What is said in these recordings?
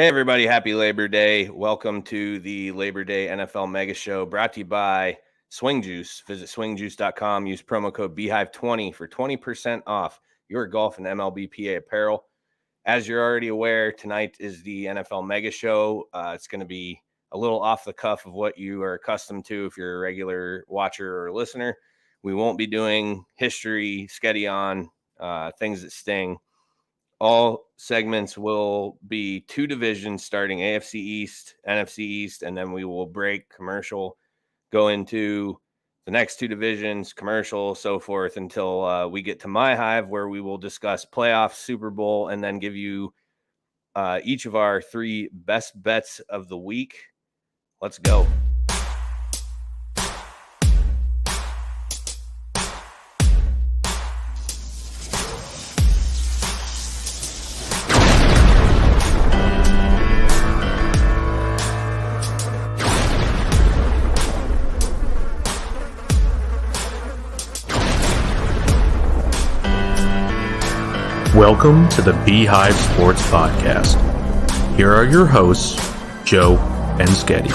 Hey, everybody. Happy Labor Day. Welcome to the Labor Day NFL Mega Show brought to you by Swing Juice. Visit swingjuice.com. Use promo code Beehive20 for 20% off your golf and MLBPA apparel. As you're already aware, tonight is the NFL Mega Show. It's going to be a little off the cuff of what you are accustomed to if you're a regular watcher or listener. We won't be doing history, sketty on, things that sting. All segments will be two divisions starting AFC East, NFC East, and then we will break commercial, go into the next two divisions, commercial, so forth until we get to My Hive, where we will discuss playoffs, Super Bowl, and then give you each of our three best bets of the week. Let's go. Welcome to the Beehive Sports Podcast. Here are your hosts, Joe and Sketty.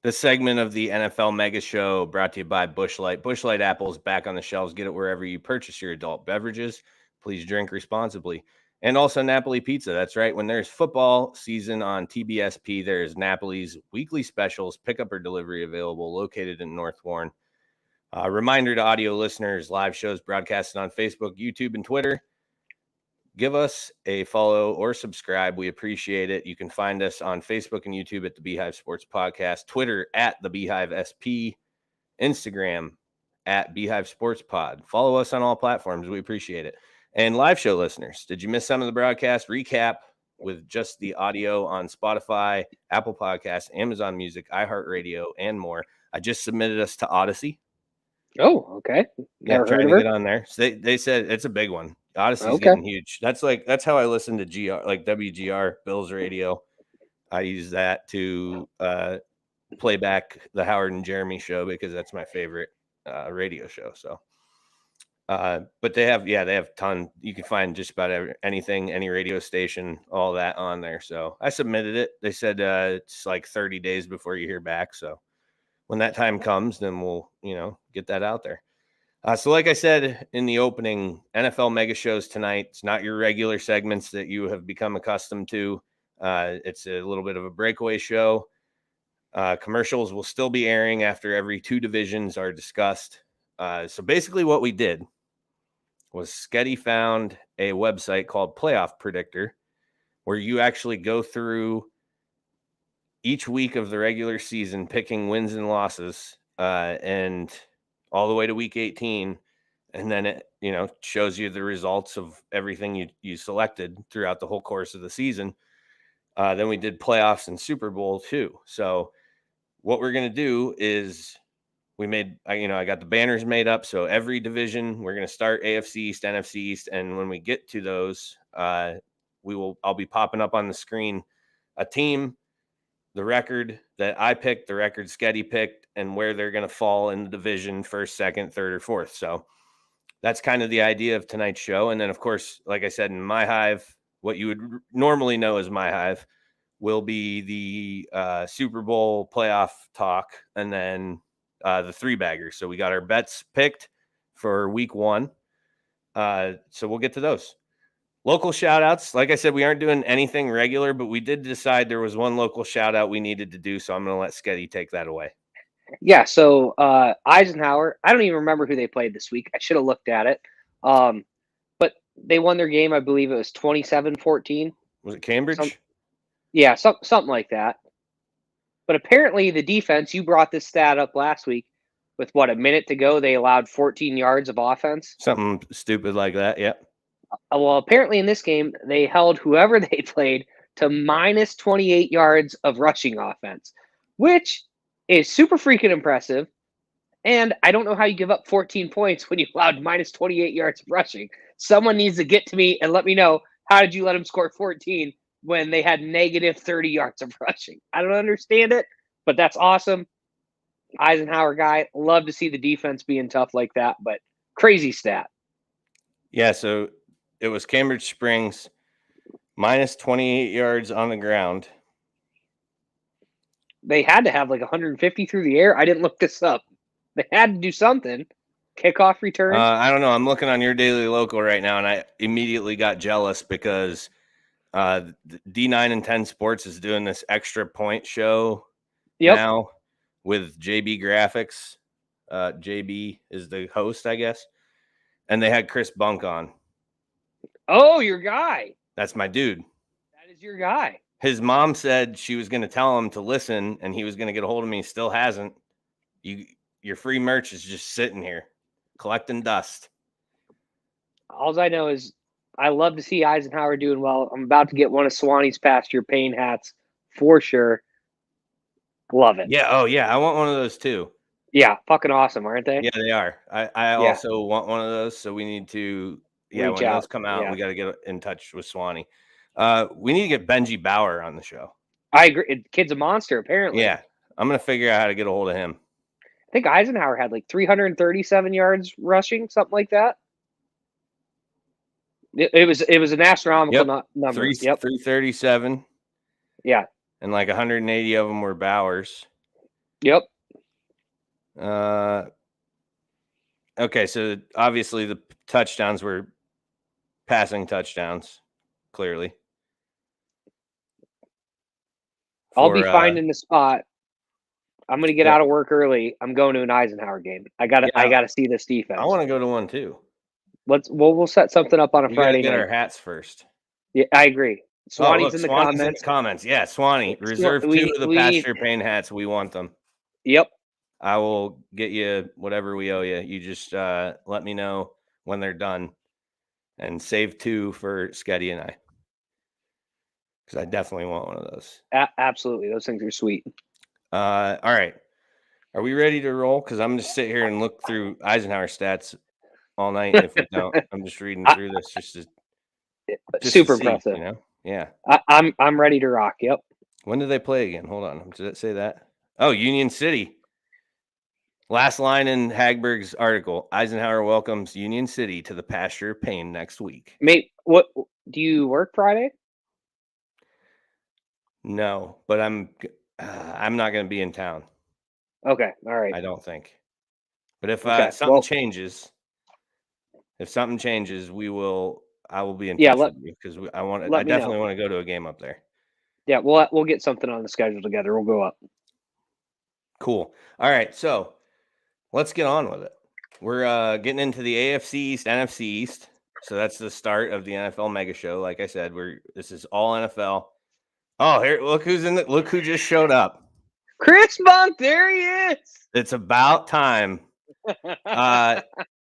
This segment of the NFL Mega Show brought to you by Busch Light. Busch Light apples back on the shelves. Get it wherever you purchase your adult beverages. Please drink responsibly. And also Napoli Pizza. That's right. When there's football season on TBSP, there's Napoli's weekly specials, pickup or delivery available, located in North Warren. Reminder to audio listeners, live shows broadcasted on Facebook, YouTube, and Twitter. Give us a follow or subscribe. We appreciate it. You can find us on Facebook and YouTube at the Beehive Sports Podcast, Twitter at the Beehive SP, Instagram at Beehive Sports Pod. Follow us on all platforms. We appreciate it. And live show listeners, did you miss some of the broadcast? Recap with just the audio on Spotify, Apple Podcasts, Amazon Music, iHeartRadio, and more. I just submitted us to Odyssey. Oh, okay. Yeah, trying to get on there. So they said it's a big one. Odyssey's getting huge. That's how I listen to GR, like WGR, Bills Radio. I use that to play back the Howard and Jeremy show because that's my favorite radio show. So, but they have ton. You can find just about anything, any radio station, all that on there. So I submitted it. They said it's like 30 days before you hear back. So when that time comes, then we'll, get that out there. So like I said in the opening, NFL Mega Shows tonight. It's not your regular segments that you have become accustomed to. It's a little bit of a breakaway show. Commercials will still be airing after every two divisions are discussed. So basically what we did was Sketty found a website called Playoff Predictor, where you actually go through each week of the regular season, picking wins and losses, and all the way to week 18. And then it, shows you the results of everything you selected throughout the whole course of the season. Then we did playoffs and Super Bowl too. So what we're going to do is I got the banners made up. So every division, we're going to start AFC East, NFC East. And when we get to those, I'll be popping up on the screen a team, the record that I picked, the record Sketty picked, and where they're going to fall in the division, first, second, third, or fourth. So that's kind of the idea of tonight's show. And then, of course, like I said, in My Hive, what you would normally know as My Hive will be the Super Bowl playoff talk, and then the three baggers. So we got our bets picked for week one. So we'll get to those. Local shout outs. Like I said, we aren't doing anything regular, but we did decide there was one local shout out we needed to do. So I'm going to let Sketty take that away. Yeah. So Eisenhower, I don't even remember who they played this week. I should have looked at it. But they won their game. I believe it was 27-14. Was it Cambridge? Something like that. But apparently the defense, you brought this stat up last week, with a minute to go, they allowed 14 yards of offense. Something stupid like that. Yeah. Well, apparently in this game, they held whoever they played to minus 28 yards of rushing offense, which is super freaking impressive. And I don't know how you give up 14 points when you allowed minus 28 yards of rushing. Someone needs to get to me and let me know, how did you let them score 14 when they had negative 30 yards of rushing? I don't understand it, but that's awesome. Eisenhower guy, love to see the defense being tough like that, but crazy stat. Yeah, so it was Cambridge Springs, minus 28 yards on the ground. They had to have like 150 through the air. I didn't look this up. They had to do something. Kickoff return. I don't know. I'm looking on your daily local right now, and I immediately got jealous because D9 and 10 Sports is doing this extra point show now with JB Graphics. JB is the host, I guess. And they had Chris Bunk on. Oh, your guy. That's my dude. That is your guy. His mom said she was going to tell him to listen, and he was going to get a hold of me. He still hasn't. Your free merch is just sitting here, collecting dust. All I know is I love to see Eisenhower doing well. I'm about to get one of Swanee's Pasture Pain hats for sure. Love it. Yeah. Oh, yeah. I want one of those too. Yeah. Fucking awesome, aren't they? Yeah, they are. I also want one of those. So we need to, when those come out, we got to get in touch with Swanee. We need to get Benji Bauer on the show. I agree. Kid's a monster, apparently. Yeah. I'm going to figure out how to get a hold of him. I think Eisenhower had like 337 yards rushing, something like that. It was an astronomical number. 337. Yeah. And like 180 of them were Bowers. Yep. Okay, so obviously the touchdowns were passing touchdowns, clearly. I'll be finding the spot. I'm going to get out of work early. I'm going to an Eisenhower game. I got to see this defense. I want to go to one too. We'll set something up on a Friday night. Get our hats first. Yeah, I agree. Swanee's in the comments. Yeah, Swanee. Reserve 2 of the Pasture Pain hats. We want them. Yep. I will get you whatever we owe you. You just let me know when they're done. And save 2 for Sketty and I. Because I definitely want one of those. Absolutely. Those things are sweet. All right. Are we ready to roll? Because I'm going to sit here and look through Eisenhower stats all night if we don't. I'm just reading through this just super impressive. You know? Yeah. I'm ready to rock. Yep. When do they play again? Hold on. Did it say that? Oh, Union City. Last line in Hagberg's article: Eisenhower welcomes Union City to the Pasture Pain next week. Mate, what do you work Friday? No, but I'm not going to be in town. Okay, all right. I don't think. But if something changes, I will be in touch with you because I definitely want to go to a game up there. Yeah, we'll get something on the schedule together. We'll go up. Cool. All right, so let's get on with it. We're getting into the AFC East, NFC East. So that's the start of the NFL Mega Show. Like I said, this is all NFL. Oh, here, look who just showed up. Chris Bunk, there he is. It's about time.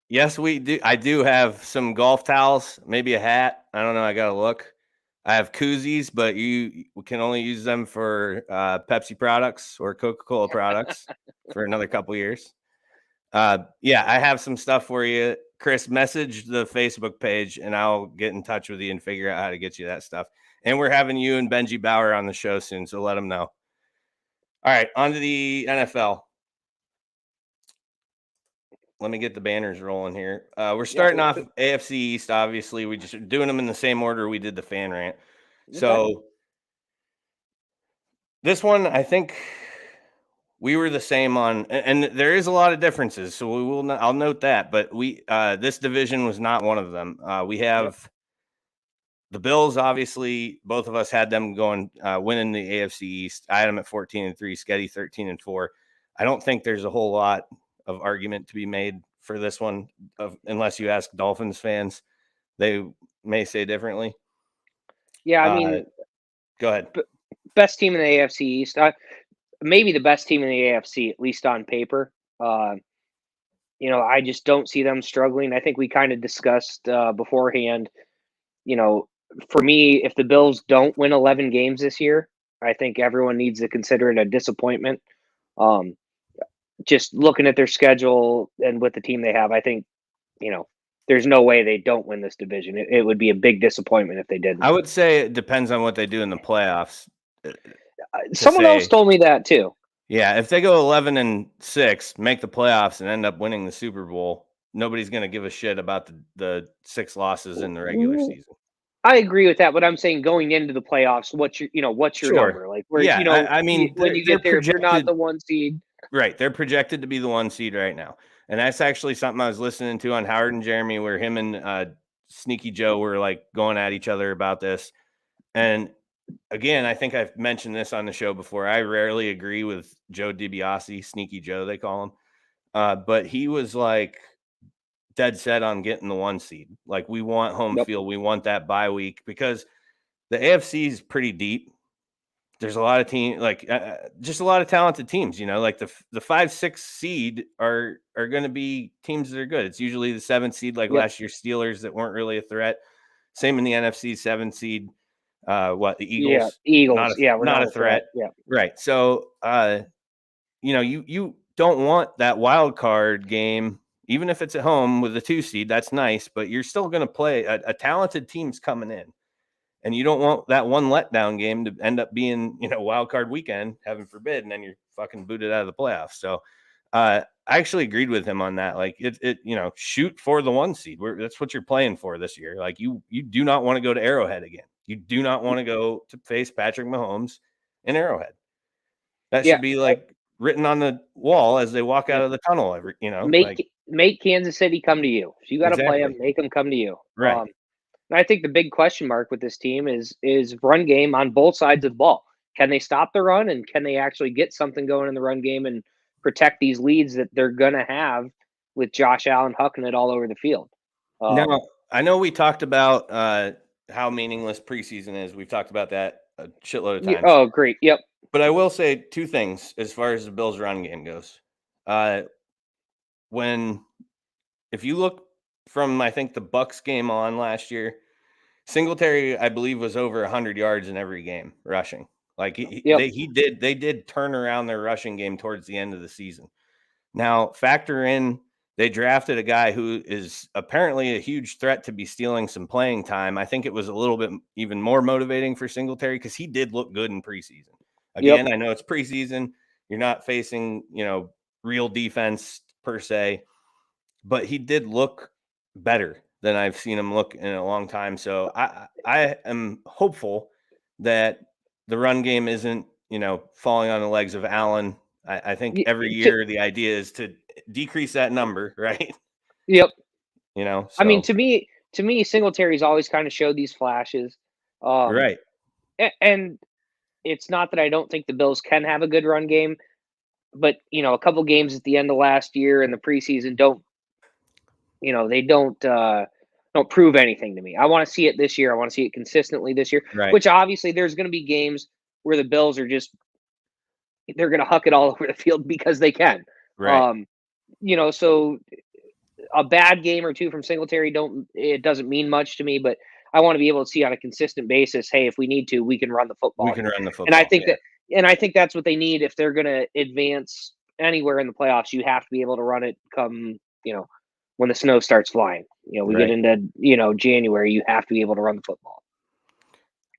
Yes, we do. I do have some golf towels, maybe a hat. I don't know. I gotta look. I have koozies, but you can only use them for Pepsi products or Coca-Cola products for another couple years. I have some stuff for you. Chris, message the Facebook page, and I'll get in touch with you and figure out how to get you that stuff. And we're having you and Benji Bauer on the show soon, so let them know. All right, on to the NFL. Let me get the banners rolling here. We're starting off AFC East, obviously. We're just doing them in the same order we did the fan rant. Okay. So this one, I think we were the same on, and there is a lot of differences. So I'll note that, but this division was not one of them. We have the Bills, obviously, both of us had them going, winning the AFC East. I had them at 14-3, Sketty 13-4. I don't think there's a whole lot of argument to be made for this one, unless you ask Dolphins fans. They may say differently. Yeah, I mean, go ahead. Best team in the AFC East. Maybe the best team in the AFC, at least on paper. I just don't see them struggling. I think we kind of discussed beforehand, for me, if the Bills don't win 11 games this year, I think everyone needs to consider it a disappointment. Just looking at their schedule and with the team they have, I think, there's no way they don't win this division. It would be a big disappointment if they didn't. I would say it depends on what they do in the playoffs. Someone else told me that too. Yeah, if they go 11-6, make the playoffs, and end up winning the Super Bowl, nobody's going to give a shit about the 6 losses in the regular season. I agree with that, but I'm saying going into the playoffs, what's your Sure. number? Like where Yeah, I mean, when you they're get there, if you're not projected the 1 seed, right, they're projected to be the 1 seed right now, and that's actually something I was listening to on Howard and Jeremy, where him and Sneaky Joe were, like, going at each other about this, and again, I think I've mentioned this on the show before. I rarely agree with Joe DiBiase, Sneaky Joe, they call him. But he was like dead set on getting the 1 seed. Like, we want home field. We want that bye week because the AFC is pretty deep. There's a lot of just a lot of talented teams, like the 5-6 seed are going to be teams that are good. It's usually the 7th seed, like last year Steelers that weren't really a threat. Same in the NFC, 7th seed. The Eagles? Yeah, Eagles. We're not a threat. Yeah, right. So, you don't want that wild card game, even if it's at home with the 2 seed. That's nice, but you're still going to play a talented team's coming in, and you don't want that one letdown game to end up being, wild card weekend, heaven forbid, and then you're fucking booted out of the playoffs. So, I actually agreed with him on that. Like shoot for the 1 seed. That's what you're playing for this year. Like you do not want to go to Arrowhead again. You do not want to go to face Patrick Mahomes in Arrowhead. That should be like written on the wall as they walk out of the tunnel. Make Kansas City come to you. If you got to play them, make them come to you. Right. And I think the big question mark with this team is run game on both sides of the ball. Can they stop the run, and can they actually get something going in the run game and protect these leads that they're going to have with Josh Allen hucking it all over the field? Now, I know we talked about how meaningless preseason is. We've talked about that a shitload of times. Oh, great. Yep. But I will say 2 things as far as the Bills' run game goes. If you look from, I think, the Bucs game on last year, Singletary, I believe, was over 100 yards in every game rushing. Like they did turn around their rushing game towards the end of the season. Now, factor in they drafted a guy who is apparently a huge threat to be stealing some playing time. I think it was a little bit even more motivating for Singletary because he did look good in preseason. Again, I know it's preseason. You're not facing, real defense per se, but he did look better than I've seen him look in a long time. So I am hopeful that the run game isn't, falling on the legs of Allen. I think every year the idea is to decrease that number, right? Yep. So. I mean, to me, Singletary's always kind of showed these flashes. Right. And it's not that I don't think the Bills can have a good run game, but a couple games at the end of last year and the preseason don't prove anything to me. I want to see it this year. I want to see it consistently this year. Right. Which obviously there's going to be games where the Bills are they're going to huck it all over the field because they can. Right. So a bad game or 2 from Singletary it doesn't mean much to me, but I want to be able to see on a consistent basis, hey, if we need to, we can run the football. We can run the football. And I think that's what they need if they're going to advance anywhere in the playoffs. You have to be able to run it come, when the snow starts flying. We get into, January, you have to be able to run the football.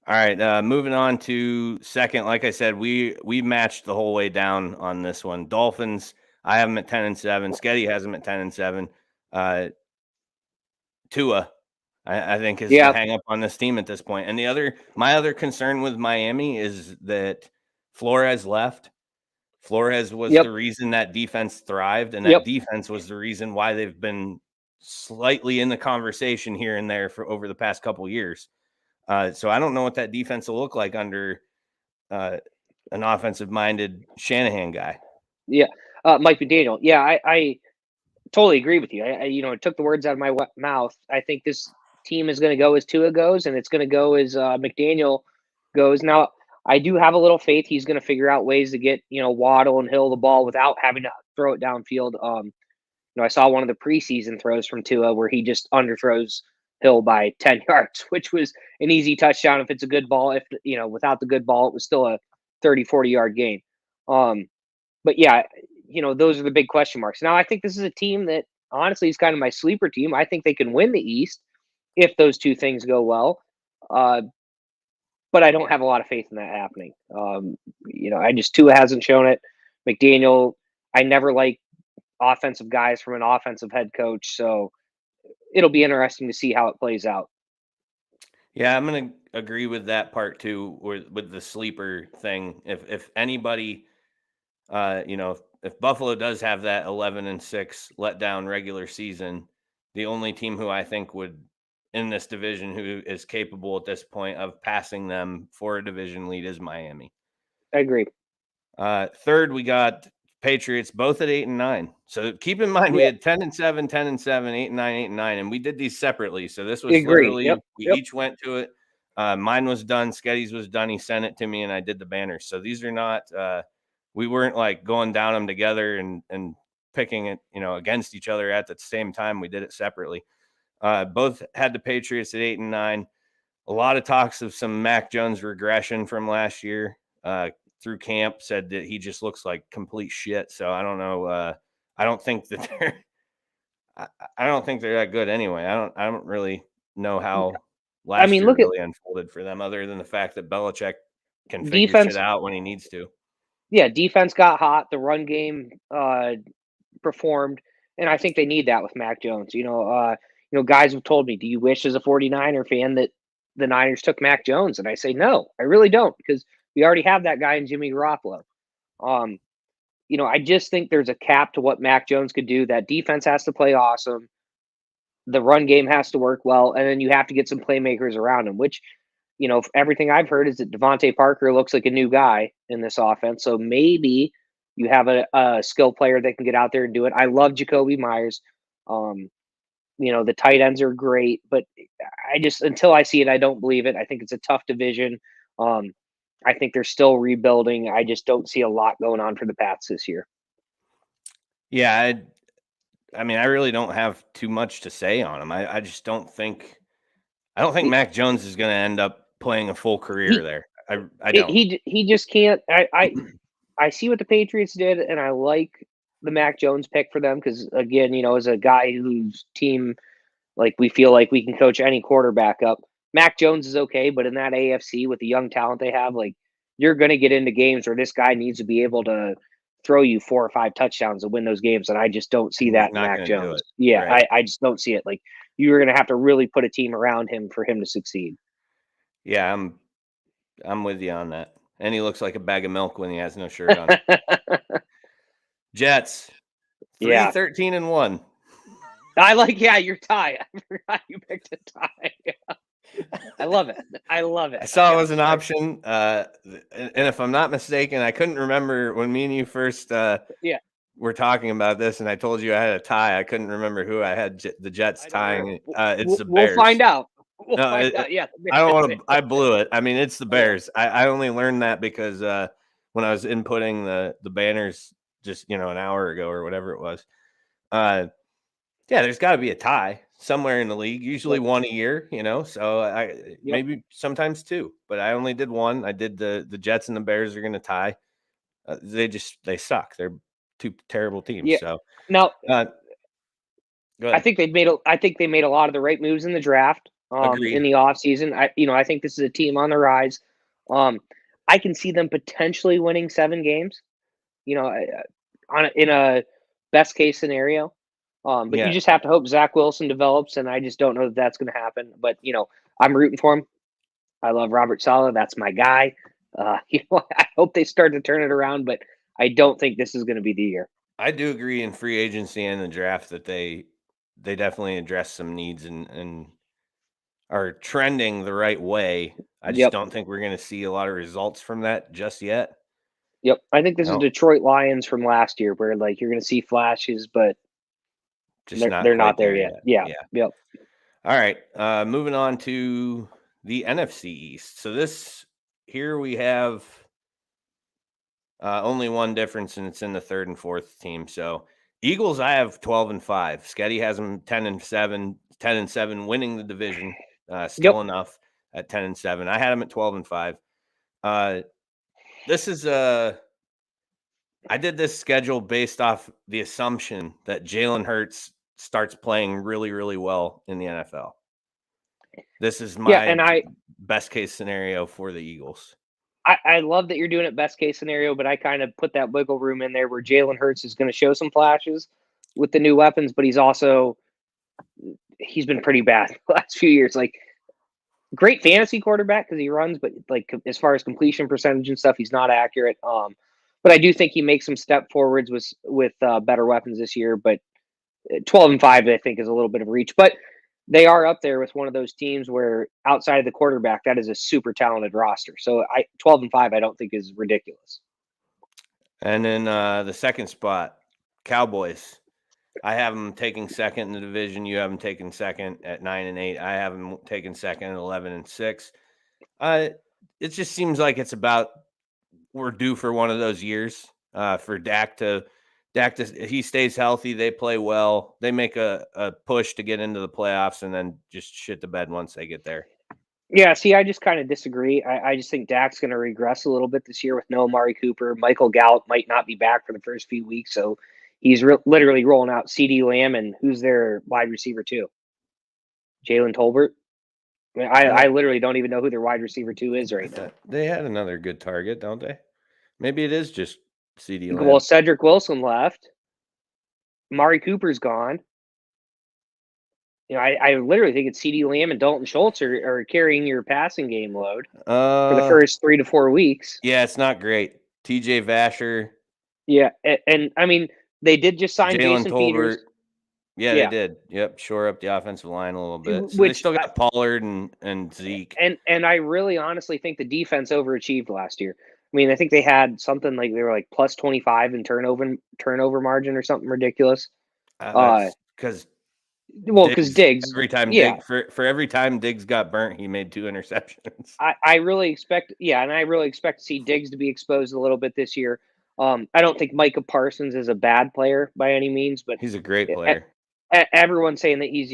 All right, moving on to second. Like I said, we matched the whole way down on this one. Dolphins, I have them at 10-7. Sketty has them at 10-7. Tua, I think, is the hang up on this team at this point. And my other concern with Miami is that Flores left. Flores was the reason that defense thrived, and that defense was the reason why they've been slightly in the conversation here and there for over the past couple of years. So I don't know what that defense will look like under an offensive-minded Shanahan guy. Yeah, Mike McDaniel. Yeah, I totally agree with you. It took the words out of my mouth. I think this team is going to go as Tua goes, and it's going to go as McDaniel goes. Now, I do have a little faith he's going to figure out ways to get, Waddle and Hill the ball without having to throw it downfield. I saw one of the preseason throws from Tua where he just underthrows Hill by 10 yards, which was an easy touchdown if it's a good ball. If, without the good ball, it was still a 30, 40-yard gain. But yeah, those are the big question marks. Now, I think this is a team that honestly is kind of my sleeper team. I think they can win the East if those 2 things go well. But I don't have a lot of faith in that happening. Tua hasn't shown it. McDaniel, I never liked offensive guys from an offensive head coach. So it'll be interesting to see how it plays out. Yeah, I'm gonna agree with that part too, with the sleeper thing. If anybody, if Buffalo does have that 11-6 letdown regular season, the only team who I think would in this division who is capable at this point of passing them for a division lead is Miami. I agree. Third, we got Patriots, both at 8-9. So keep in mind, we had 10-7, 10-7, 8-9, 8-9, and we did these separately. So this was literally we each went to it. Mine was done. Sketty's was done. He sent it to me, and I did the banners. So these are not. We weren't like going down them together and picking it, against each other at the same time. We did it separately. Both had the Patriots at 8-9. A lot of talks of some Mac Jones regression from last year. Through camp said that he just looks like complete shit. So I don't know. I don't think that I don't think they're that good anyway. I don't really know how last year really unfolded for them, other than the fact that Belichick can figure shit out when he needs to. Yeah, defense got hot. The run game performed, and I think they need that with Mac Jones. Guys have told me, "Do you wish as a 49er fan that the Niners took Mac Jones?" And I say, "No, I really don't, because we already have that guy in Jimmy Garoppolo." I just think there's a cap to what Mac Jones could do. That defense has to play awesome. The run game has to work well, and then you have to get some playmakers around him, which, everything I've heard is that Devontae Parker looks like a new guy in this offense. So maybe you have a skill player that can get out there and do it. I love Jacoby Myers. The tight ends are great, but until I see it, I don't believe it. I think it's a tough division. I think they're still rebuilding. I just don't see a lot going on for the Pats this year. Yeah, I mean, I really don't have too much to say on him. I just don't think Mac Jones is going to end up playing a full career there. I don't. He just can't. I see what the Patriots did, and I like the Mac Jones pick for them because, again, as a guy whose team, like, we feel like we can coach any quarterback up. Mac Jones is okay, but in that AFC with the young talent they have, like, you're going to get into games where this guy needs to be able to throw you 4 or 5 touchdowns to win those games, and I just don't see that in Mac Jones. Yeah, right. I just don't see it. Like, you're going to have to really put a team around him for him to succeed. Yeah, I'm with you on that. And he looks like a bag of milk when he has no shirt on. Jets, 3-13-1. I like, your tie. I forgot you picked a tie. I love it. I saw it was an option. And if I'm not mistaken, I couldn't remember when me and you first were talking about this, and I told you I had a tie. I couldn't remember who I had the Jets tying. It's the Bears. We'll find out. Yeah, I don't want to. I blew it. I mean, it's the Bears. I only learned that because when I was inputting the banners just an hour ago or whatever it was. There's got to be a tie somewhere in the league. Usually one a year, So maybe sometimes 2, but I only did 1. I did the Jets and the Bears are going to tie. They suck. They're 2 terrible teams. Yeah. So now. I think they made a lot of the right moves in the draft. In the offseason. I think this is a team on the rise. I can see them potentially winning 7 games, in a best case scenario. But you just have to hope Zach Wilson develops, and I just don't know that that's going to happen. But, I'm rooting for him. I love Robert Saleh. That's my guy. I hope they start to turn it around, but I don't think this is going to be the year. I do agree in free agency and the draft that they definitely address some needs and are trending the right way. I just don't think we're going to see a lot of results from that just yet. Yep. I think this is Detroit Lions from last year where, like, you're going to see flashes, but they're not there yet. Yeah. Yep. All right. Moving on to the NFC East. So here we have only one difference, and it's in the 3rd and 4th team. So Eagles, I have 12-5. Sketty has them 10-7, 10-7, winning the division. Still enough at 10-7. I had them at 12-5. This is I did this schedule based off the assumption that Jalen Hurts starts playing really, really well in the NFL. This is my best case scenario for the Eagles. I love that you're doing it best case scenario, but I kind of put that wiggle room in there where Jalen Hurts is going to show some flashes. with the new weapons, but he's been pretty bad the last few years. Like, great fantasy quarterback because he runs, but like as far as completion percentage and stuff, he's not accurate. But I do think he makes some step forwards with better weapons this year. But 12-5, I think, is a little bit of reach. But they are up there with one of those teams where outside of the quarterback, that is a super talented roster. So 12-5, I don't think is ridiculous. And then the second spot, Cowboys. I have them taking second in the division. You have them taking second at 9-8. I have them taking second at 11-6. It just seems like it's about we're due for one of those years for Dak to he stays healthy. They play well. They make a push to get into the playoffs and then just shit the bed once they get there. Yeah, see, I just kind of disagree. I just think Dak's going to regress a little bit this year with no Amari Cooper. Michael Gallup might not be back for the first few weeks, so he's literally rolling out CeeDee Lamb, and who's their wide receiver too? Jalen Tolbert. I literally don't even know who their wide receiver 2 is right now. They had another good target, don't they? Maybe it is just CeeDee Lamb. Well, Cedric Wilson left. Amari Cooper's gone. You know, I literally think it's CeeDee Lamb and Dalton Schultz are carrying your passing game load for the first 3 to 4 weeks. Yeah, it's not great. TJ Vasher. Yeah, and I mean, they did just sign Jalen Jason Tolbert. Peters. Yeah, they did. Yep, shore up the offensive line a little bit. So they still got Pollard and Zeke. And I really honestly think the defense overachieved last year. I mean, I think they had something like they were like plus 25 in turnover margin or something ridiculous. Because Diggs every time for every time Diggs got burnt, he made 2 interceptions. I really expect to see Diggs to be exposed a little bit this year. I don't think Micah Parsons is a bad player by any means, but he's a great player. Everyone's saying that he's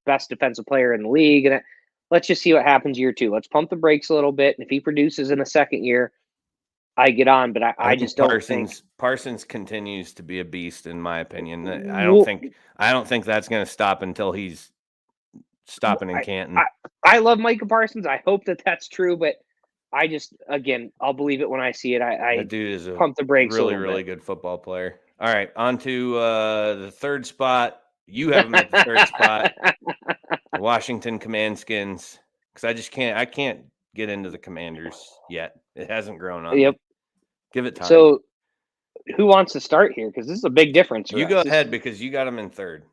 best defensive player in the league, and let's just see what happens year 2. Let's pump the brakes a little bit, and if he produces in the second year, I get on. But I just don't think Parsons continues to be a beast, in my opinion. I don't think that's going to stop until he's stopping in Canton. I love Micah Parsons. I hope that that's true, but I just, again, I'll believe it when I see it. That dude is pump the brakes. Really good football player. All right, on to the third spot. You have him at the third spot. The Washington Commandskins. Because I can't get into the Commanders yet. It hasn't grown on me. Give it time. So who wants to start here? Because this is a big difference. You go ahead because you got them in third.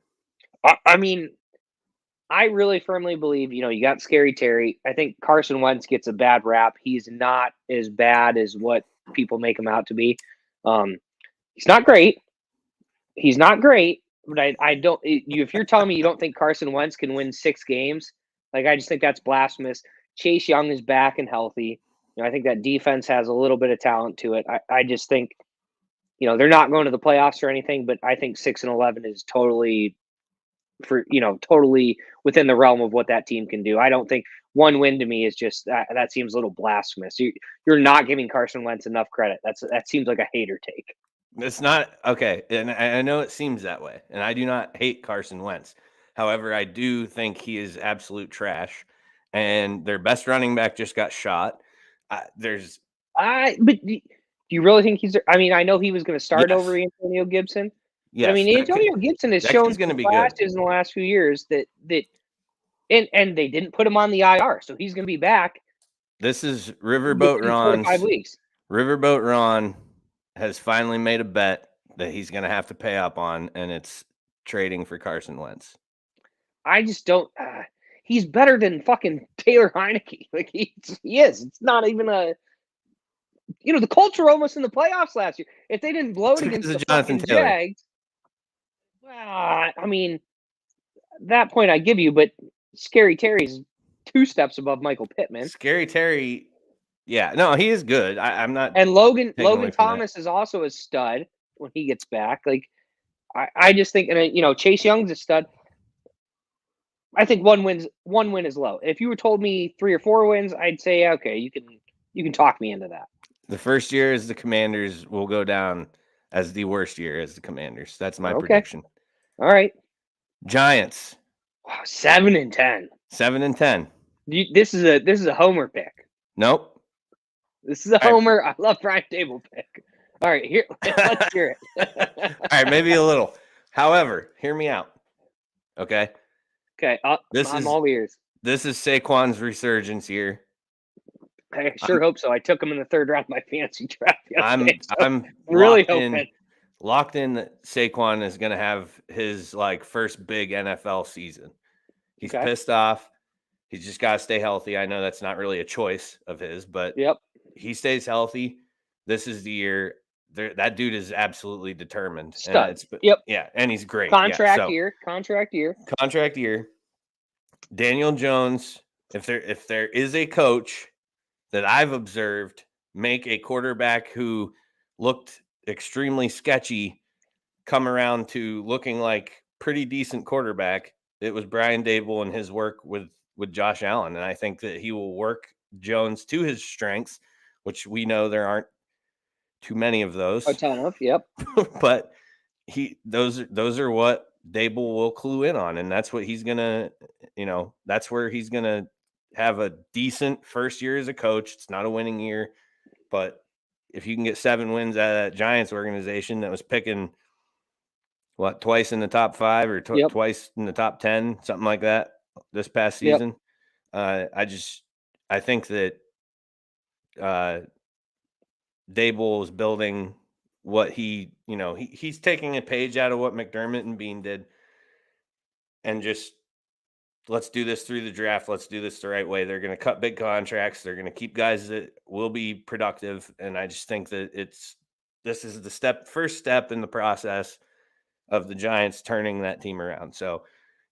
I mean, I really firmly believe, you got Scary Terry. I think Carson Wentz gets a bad rap. He's not as bad as what people make him out to be. He's not great. But I don't. If you're telling me you don't think Carson Wentz can win 6 games, like, I just think that's blasphemous. Chase Young is back and healthy. I think that defense has a little bit of talent to it. I just think, they're not going to the playoffs or anything, but I think 6-11 is totally within the realm of what that team can do. I don't think 1 win to me is just that seems a little blasphemous. You're not giving Carson Wentz enough credit. That seems like a hater take. It's not okay, and I know it seems that way, and I do not hate Carson Wentz. However, I do think he is absolute trash, and their best running back just got shot. But do you really think he's? I mean, I know he was going to start over Antonio Gibson. Yes, I mean, Antonio Gibson has shown some flashes in the last few years that and they didn't put him on the IR, so he's going to be back. This is Riverboat Ron's 5 weeks. Riverboat Ron has finally made a bet that he's going to have to pay up on, and it's trading for Carson Wentz. I just don't. He's better than fucking Taylor Heineke. Like he is. It's not even a. The Colts were almost in the playoffs last year. If they didn't blow it against the fucking Jags, well, I mean, that point I give you, but Scary Terry's 2 steps above Michael Pittman. Scary Terry. Yeah, no, he is good. I'm not. And Logan Thomas is also a stud when he gets back. Like, I just think, and Chase Young's a stud. I think 1 win is low. If you were told me 3 or 4 wins, I'd say okay, you can talk me into that. The first year as the Commanders will go down as the worst year as the Commanders. That's my prediction. All right. Giants. Wow, 7-10. 7-10. This is a homer pick. Nope. This is a homer. I love Brian Table pick. All right, let's hear it. All right, maybe a little. However, hear me out. Okay. Okay. I'm all ears. This is Saquon's resurgence year. I sure hope so. I took him in the 3rd round of my fantasy draft yesterday. I'm really hoping. Locked in that Saquon is going to have his first big NFL season. He's pissed off. He's just got to stay healthy. I know that's not really a choice of his, but he stays healthy. This is the year. That dude is absolutely determined. Stud. Yeah, and he's great. Contract year. Daniel Jones, if there is a coach that I've observed make a quarterback who looked extremely sketchy come around to looking like pretty decent quarterback, it was Brian Daboll and his work with Josh Allen. And I think that he will work Jones to his strengths, which we know there aren't too many of those. A ton of, yep. But those are what Daboll will clue in on, and that's what he's gonna, that's where he's gonna have a decent first year as a coach. It's not a winning year, but if you can get 7 wins out of that Giants organization that was picking twice in the top 5 or twice in the top 10, something like that this past season. I think that Daboll is building what he's taking a page out of what McDermott and Bean did, and just let's do this through the draft. Let's do this the right way. They're going to cut big contracts. They're going to keep guys that will be productive. And I just think that this is the first step in the process of the Giants turning that team around. So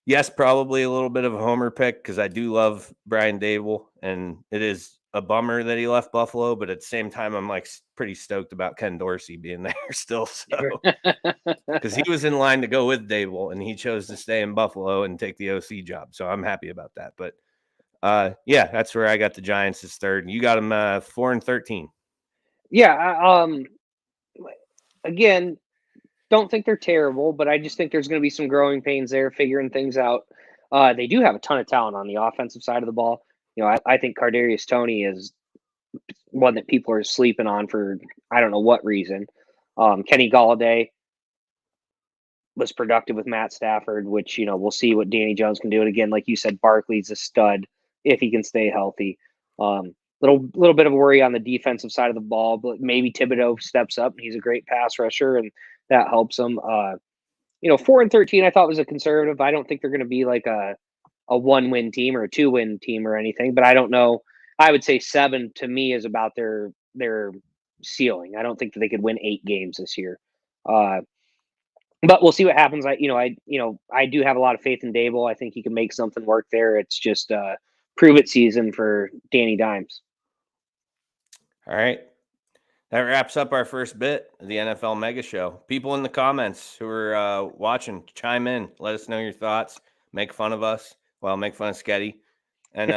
yes, probably a little bit of a homer pick because I do love Brian Daboll, and it is a bummer that he left Buffalo, but at the same time, I'm pretty stoked about Ken Dorsey being there still. So, because he was in line to go with Daboll and he chose to stay in Buffalo and take the OC job. So I'm happy about that. But that's where I got the Giants as 3rd. You got them 4-13. Yeah. Again, don't think they're terrible, but I just think there's going to be some growing pains there, figuring things out. They do have a ton of talent on the offensive side of the ball. I think Kadarius Toney is one that people are sleeping on for I don't know what reason. Kenny Golladay was productive with Matt Stafford, which, we'll see what Danny Jones can do. And again, like you said, Barkley's a stud if he can stay healthy. Little bit of a worry on the defensive side of the ball, but maybe Thibodeau steps up. He's a great pass rusher, and that helps him. 4-13, I thought was a conservative. I don't think they're going to be like a 1-win team or a 2-win team or anything, but I don't know. I would say 7 to me is about their ceiling. I don't think that they could win 8 games this year. But we'll see what happens. I do have a lot of faith in Daboll. I think he can make something work there. It's just prove it season for Danny Dimes. All right. That wraps up our first bit of the NFL Mega Show. People in the comments who are watching, chime in. Let us know your thoughts. Make fun of us. Well, make fun of Sketty. And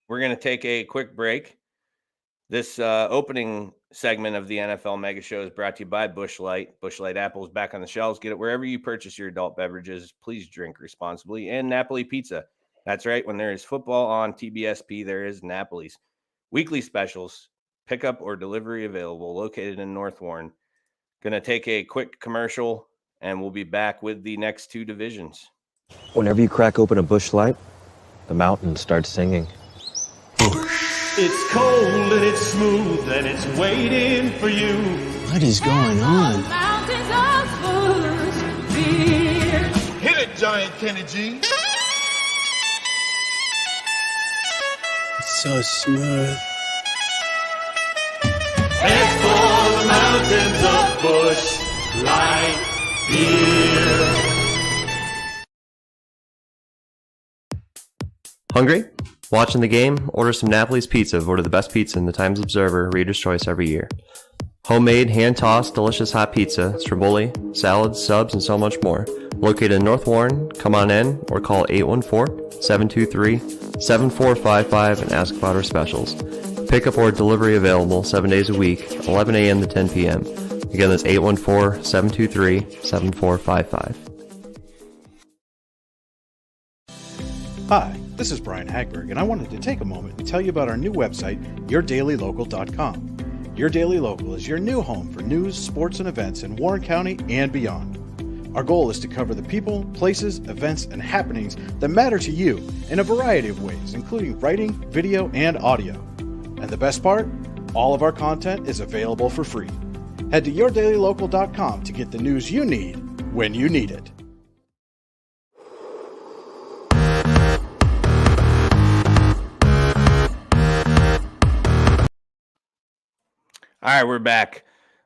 we're going to take a quick break. This opening segment of the NFL Mega Show is brought to you by Busch Light. Busch Light Apple is back on the shelves. Get it wherever you purchase your adult beverages. Please drink responsibly. And Napoli Pizza. That's right. When there is football on TBSP, there is Napoli's. Weekly specials, pickup or delivery available, located in North Warren. Going to take a quick commercial, and we'll be back with the next 2 divisions. Whenever you crack open a Busch Light, the mountain starts singing. It's cold and it's smooth and it's waiting for you. What is going on? Hit it, Giant Kenny G. It's so smooth. Head for the mountains of Busch Light beer. Hungry? Watching the game? Order some Napoli's Pizza, voted the best pizza in the Times Observer Reader's Choice every year. Homemade, hand-tossed, delicious hot pizza, stromboli, salads, subs, and so much more. Located in North Warren, come on in or call 814-723-7455 and ask about our specials. Pickup or delivery available 7 days a week, 11 a.m. to 10 p.m. Again, that's 814-723-7455. Hi, this is Brian Hagberg, and I wanted to take a moment and tell you about our new website, yourdailylocal.com. Your Daily Local is your new home for news, sports, and events in Warren County and beyond. Our goal is to cover the people, places, events, and happenings that matter to you in a variety of ways, including writing, video, and audio. And the best part? All of our content is available for free. Head to yourdailylocal.com to get the news you need when you need it. All right, we're back.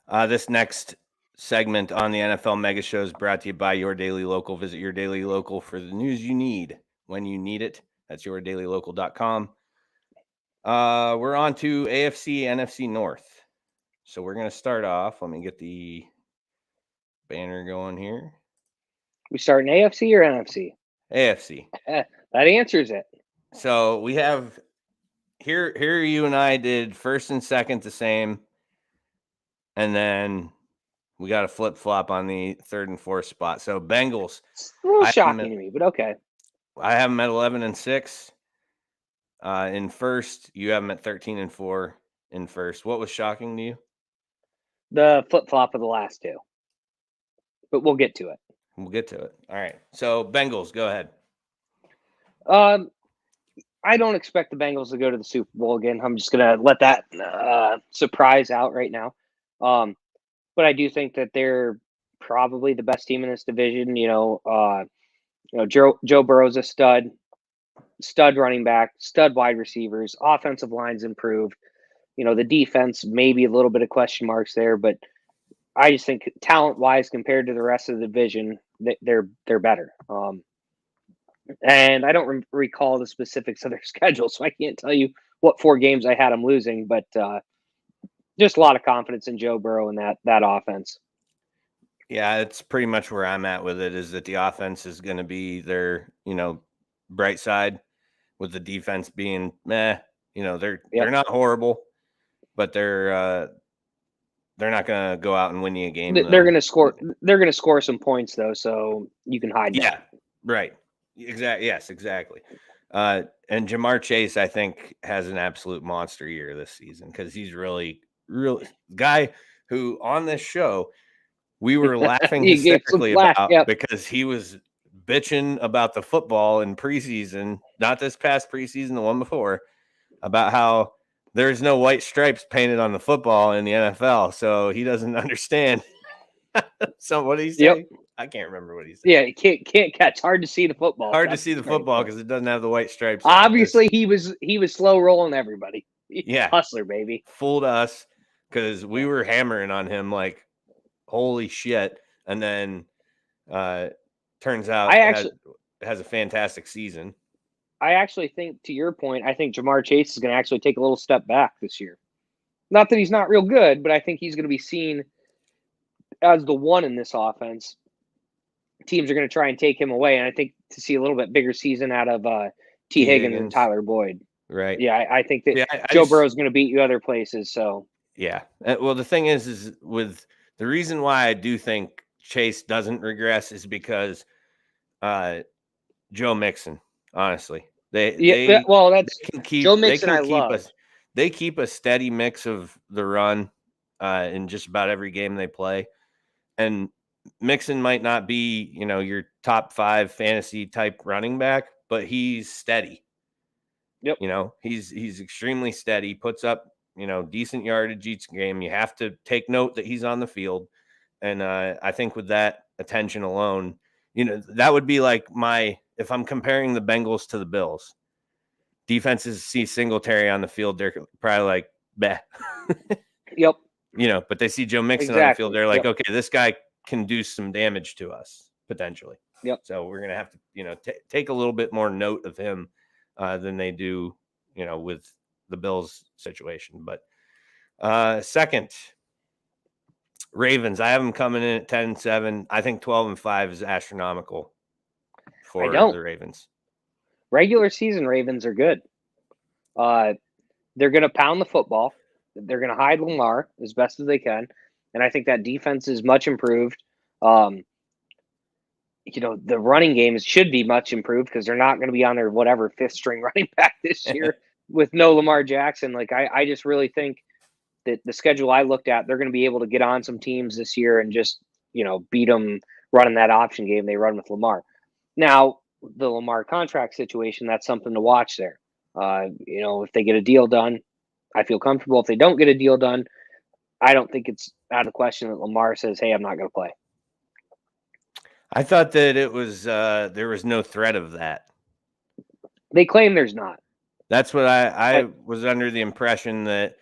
This next segment on the NFL Mega Show is brought to you by Your Daily Local. Visit Your Daily Local for the news you need when you need it. That's yourdailylocal.com. We're on to AFC, NFC North. So we're going to start off. Let me get the banner going here. We start in AFC or NFC? AFC. That answers it. So we have here you and I did first and second the same. And then we got a flip-flop on the third and fourth spot. So Bengals. It's a little shocking to me, but okay. I have them at 11-6. In first, you have them at 13-4 in first. What was shocking to you? The flip-flop of the last two. But we'll get to it. We'll get to it. All right. So Bengals, go ahead. I don't expect the Bengals to go to the Super Bowl again. I'm just going to let that surprise out right now. But I do think that they're probably the best team in this division. Joe Burrow's a stud running back, stud wide receivers, offensive line's improved. The defense, maybe a little bit of question marks there, but I just think talent-wise compared to the rest of the division, they're better. And I don't recall the specifics of their schedule, so I can't tell you what 4 games I had them losing, but just a lot of confidence in Joe Burrow and that offense. Yeah, it's pretty much where I'm at with it, is that the offense is going to be their, bright side, with the defense being meh. They're not horrible, but they're not going to go out and win you a game. They're going to score. They're going to score some points though, so you can hide. Yeah, right. Exactly. Yes, exactly. And Jamar Chase, I think, has an absolute monster year this season, because he's really guy who on this show we were laughing hysterically about because he was bitching about the football in preseason, not this past preseason, the one before, about how there's no white stripes painted on the football in the NFL, so he doesn't understand. So what did he say? Yep. I can't remember what he said. Yeah, can't catch. Hard to see the football. Hard to see the football because it doesn't have the white stripes. Obviously, he was slow rolling everybody. Yeah, hustler, baby. Fooled us because we were hammering on him like, holy shit. And then turns out has a fantastic season. I actually think, to your point, I think Jamar Chase is going to actually take a little step back this year. Not that he's not real good, but I think he's going to be seen as the one in this offense. Teams are going to try and take him away, and I think to see a little bit bigger season out of T. Higgins and Tyler Boyd. Right. Yeah, I think that Joe Burrow is going to beat you other places. So yeah. Well, the thing is with the reason why I do think Chase doesn't regress is because Joe Mixon. Honestly, they can keep Joe Mixon. They keep a steady mix of the run in just about every game they play, and Mixon might not be, your top 5 fantasy type running back, but he's steady. Yep. He's extremely steady, puts up, decent yardage each game. You have to take note that he's on the field. And I think with that attention alone, that would be like if I'm comparing the Bengals to the Bills, defenses see Singletary on the field, they're probably like, bah. Yep. But they see Joe Mixon on the field, they're like, okay, this guy can do some damage to us potentially. Yep. So we're gonna have to, take a little bit more note of him than they do, with the Bills situation. But second, Ravens. I have them coming in at 10-7. I think 12-5 is astronomical for the Ravens. Regular season Ravens are good. They're going to pound the football. They're going to hide Lamar as best as they can. And I think that defense is much improved. The running games should be much improved because they're not going to be on their 5th string running back this year with no Lamar Jackson. I just really think that the schedule I looked at, they're going to be able to get on some teams this year and just, beat them running that option game they run with Lamar. Now, the Lamar contract situation, that's something to watch there. If they get a deal done, I feel comfortable. If they don't get a deal done, I don't think it's out of the question that Lamar says, hey, I'm not going to play. I thought that it was there was no threat of that. They claim there's not. That's what I was under the impression that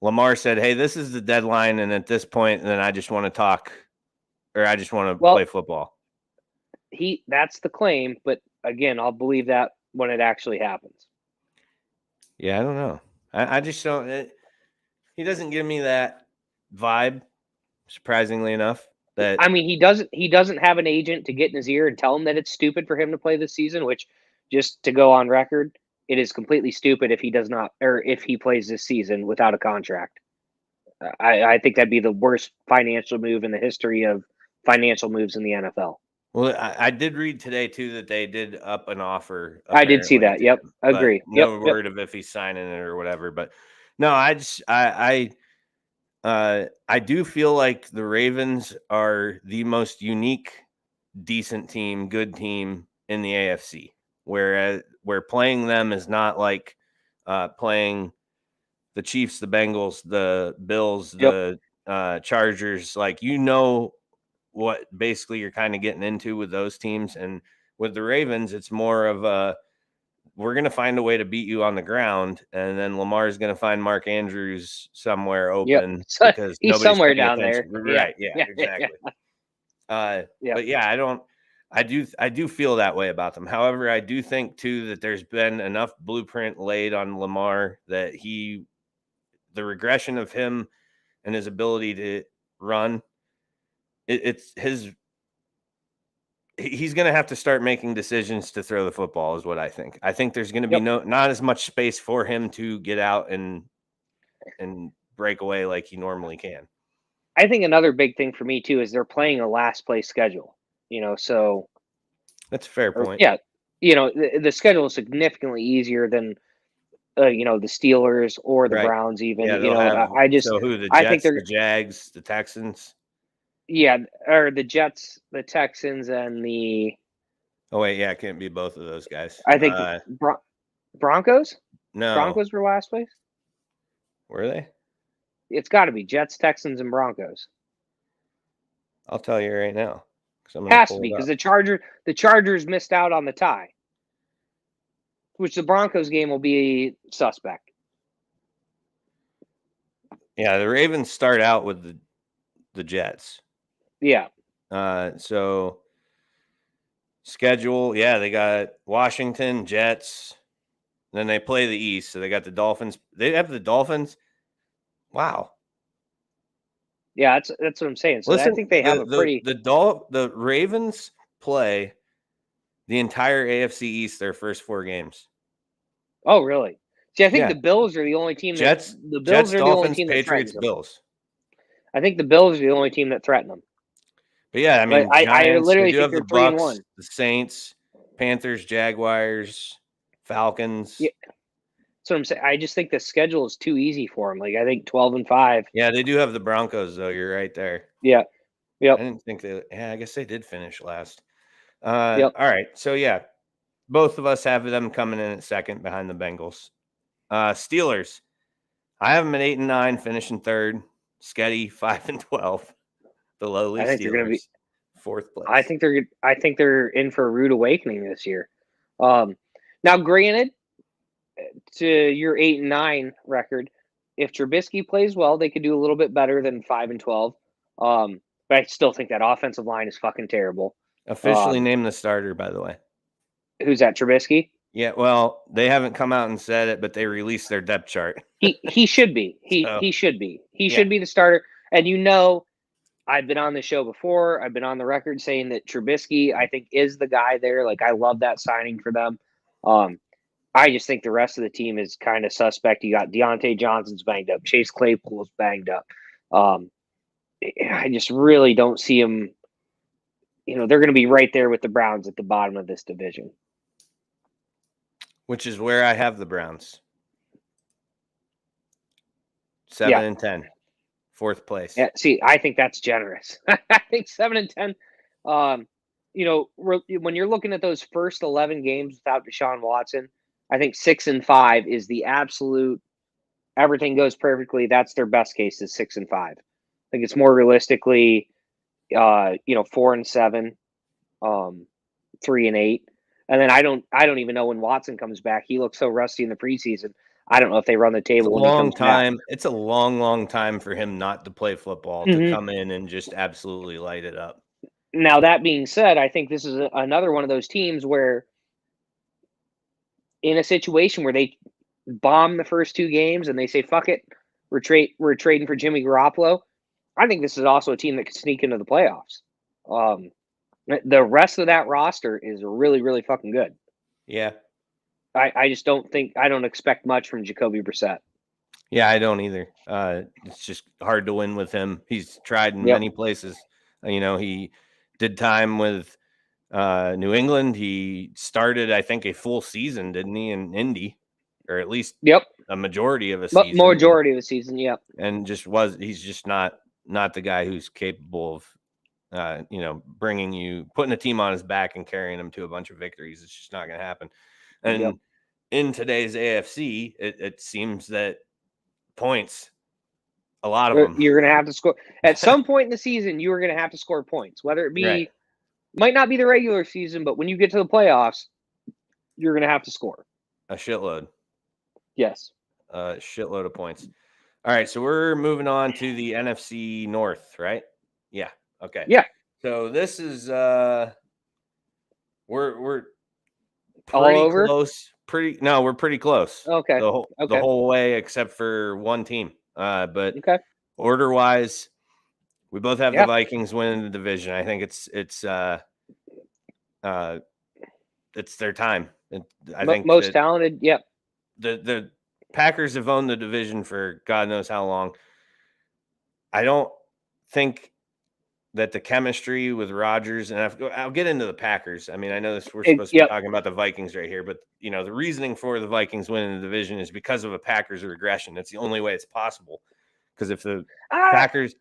Lamar said, hey, this is the deadline, and at this point, then I just want to talk, or I just want to play football. That's the claim, but again, I'll believe that when it actually happens. Yeah, I don't know. I just don't. He doesn't give me that vibe, surprisingly enough. He doesn't have an agent to get in his ear and tell him that it's stupid for him to play this season, which, just to go on record, it is completely stupid if he does not, or if he plays this season without a contract. I think that'd be the worst financial move in the history of financial moves in the NFL. Well, I did read today too that they did up an offer. I did see that. Yep, agree. No word of if he's signing it or whatever. But no, I do feel like the Ravens are the most unique, decent team, good team in the AFC. Where playing them is not like playing the Chiefs, the Bengals, the Bills, the Chargers. Like, what basically you're kind of getting into with those teams. And with the Ravens, it's more of we're going to find a way to beat you on the ground. And then Lamar's going to find Mark Andrews somewhere open because he's somewhere down there. Right. Yeah, exactly. But yeah, I do feel that way about them. However, I do think too that there's been enough blueprint laid on Lamar that the regression of him and his ability to run, he's going to have to start making decisions to throw the football is what I think. I think there's going to be not as much space for him to get out and break away like he normally can. I think another big thing for me too is they're playing a last place schedule, so that's a fair point. Yeah. The schedule is significantly easier than the Steelers or the Browns even. So who, the Jets, I think the Jags, the Texans? Yeah, or the Jets, the Texans, and the. Oh wait, yeah, it can't be both of those guys. I think Broncos. No, Broncos were last place. Were they? It's got to be Jets, Texans, and Broncos. I'll tell you right now. Has to be because the Chargers missed out on the tie, which the Broncos game will be suspect. Yeah, the Ravens start out with the Jets. Yeah. So schedule, they got Washington, Jets. Then they play the East, so they got the Dolphins. They have the Dolphins. Wow. Yeah, that's what I'm saying. So I think they have the Ravens play the entire AFC East their first 4 games. Oh, really? See, I think the Bills are the only team. Jets, Dolphins, Patriots, Bills. I think the Bills are the only team that threaten them. But yeah, I mean, I literally think they're 3-1. The Saints, Panthers, Jaguars, Falcons. Yeah. So I'm saying, I just think the schedule is too easy for them. Like, I think 12-5. Yeah, they do have the Broncos, though. You're right there. Yeah. Yep. I didn't think I guess they did finish last. All right. So, yeah, both of us have them coming in at second behind the Bengals. Steelers, I have them at 8-9, finishing third. Sketty, 5-12. The lowly Steelers, they're going to be 4th place. I think they're in for a rude awakening this year. Now, granted, to your 8-9 record, if Trubisky plays well, they could do a little bit better than 5-12. But I still think that offensive line is fucking terrible. Officially named the starter, by the way. Who's that, Trubisky? Yeah, well, they haven't come out and said it, but they released their depth chart. He should be. He should be. He should be the starter. And I've been on the show before. I've been on the record saying that Trubisky, I think, is the guy there. Like, I love that signing for them. I just think the rest of the team is kind of suspect. You got Deontay Johnson's banged up. Chase Claypool's banged up. I just really don't see him. They're going to be right there with the Browns at the bottom of this division. Which is where I have the Browns. 7-10. 4th place. Yeah, see, I think that's generous. I think 7-10. When you're looking at those first 11 games without Deshaun Watson, I think 6-5 is the absolute. Everything goes perfectly. That's their best case is 6-5. I think it's more realistically, 4-7, 3-8, and then I don't even know when Watson comes back. He looks so rusty in the preseason. I don't know if they run the table when he comes back. It's a long, long time for him not to play football, to come in and just absolutely light it up. Now, that being said, I think this is another one of those teams where in a situation where they bomb the first 2 games and they say, fuck it, we're trading for Jimmy Garoppolo, I think this is also a team that could sneak into the playoffs. The rest of that roster is really, really fucking good. Yeah. I just don't expect much from Jacoby Brissett. Yeah, I don't either. It's just hard to win with him. He's tried in many places. He did time with New England. He started, I think, a full season, didn't he, in Indy? Or at least a majority of a season. Majority of the season, yep. And he's just not the guy who's capable of putting a team on his back and carrying them to a bunch of victories. It's just not going to happen. And in today's AFC, it seems that points, a lot of them, you're going to have to score at some point in the season. You are going to have to score points, whether it be might not be the regular season, but when you get to the playoffs, you're going to have to score a shitload. Yes, a shitload of points. All right, so we're moving on to the NFC North, right? Yeah. Okay. Yeah. So this is we're all over? close. We're pretty close. Okay. The whole way except for one team. But order wise, we both have the Vikings winning the division. I think it's their time. I think most talented. Yep. The Packers have owned the division for God knows how long. I don't think that the chemistry with Rodgers, and I'll get into the Packers. I mean, I know we're supposed to be talking about the Vikings right here, but the reasoning for the Vikings winning the division is because of a Packers regression. That's the only way it's possible. Because if the Packers,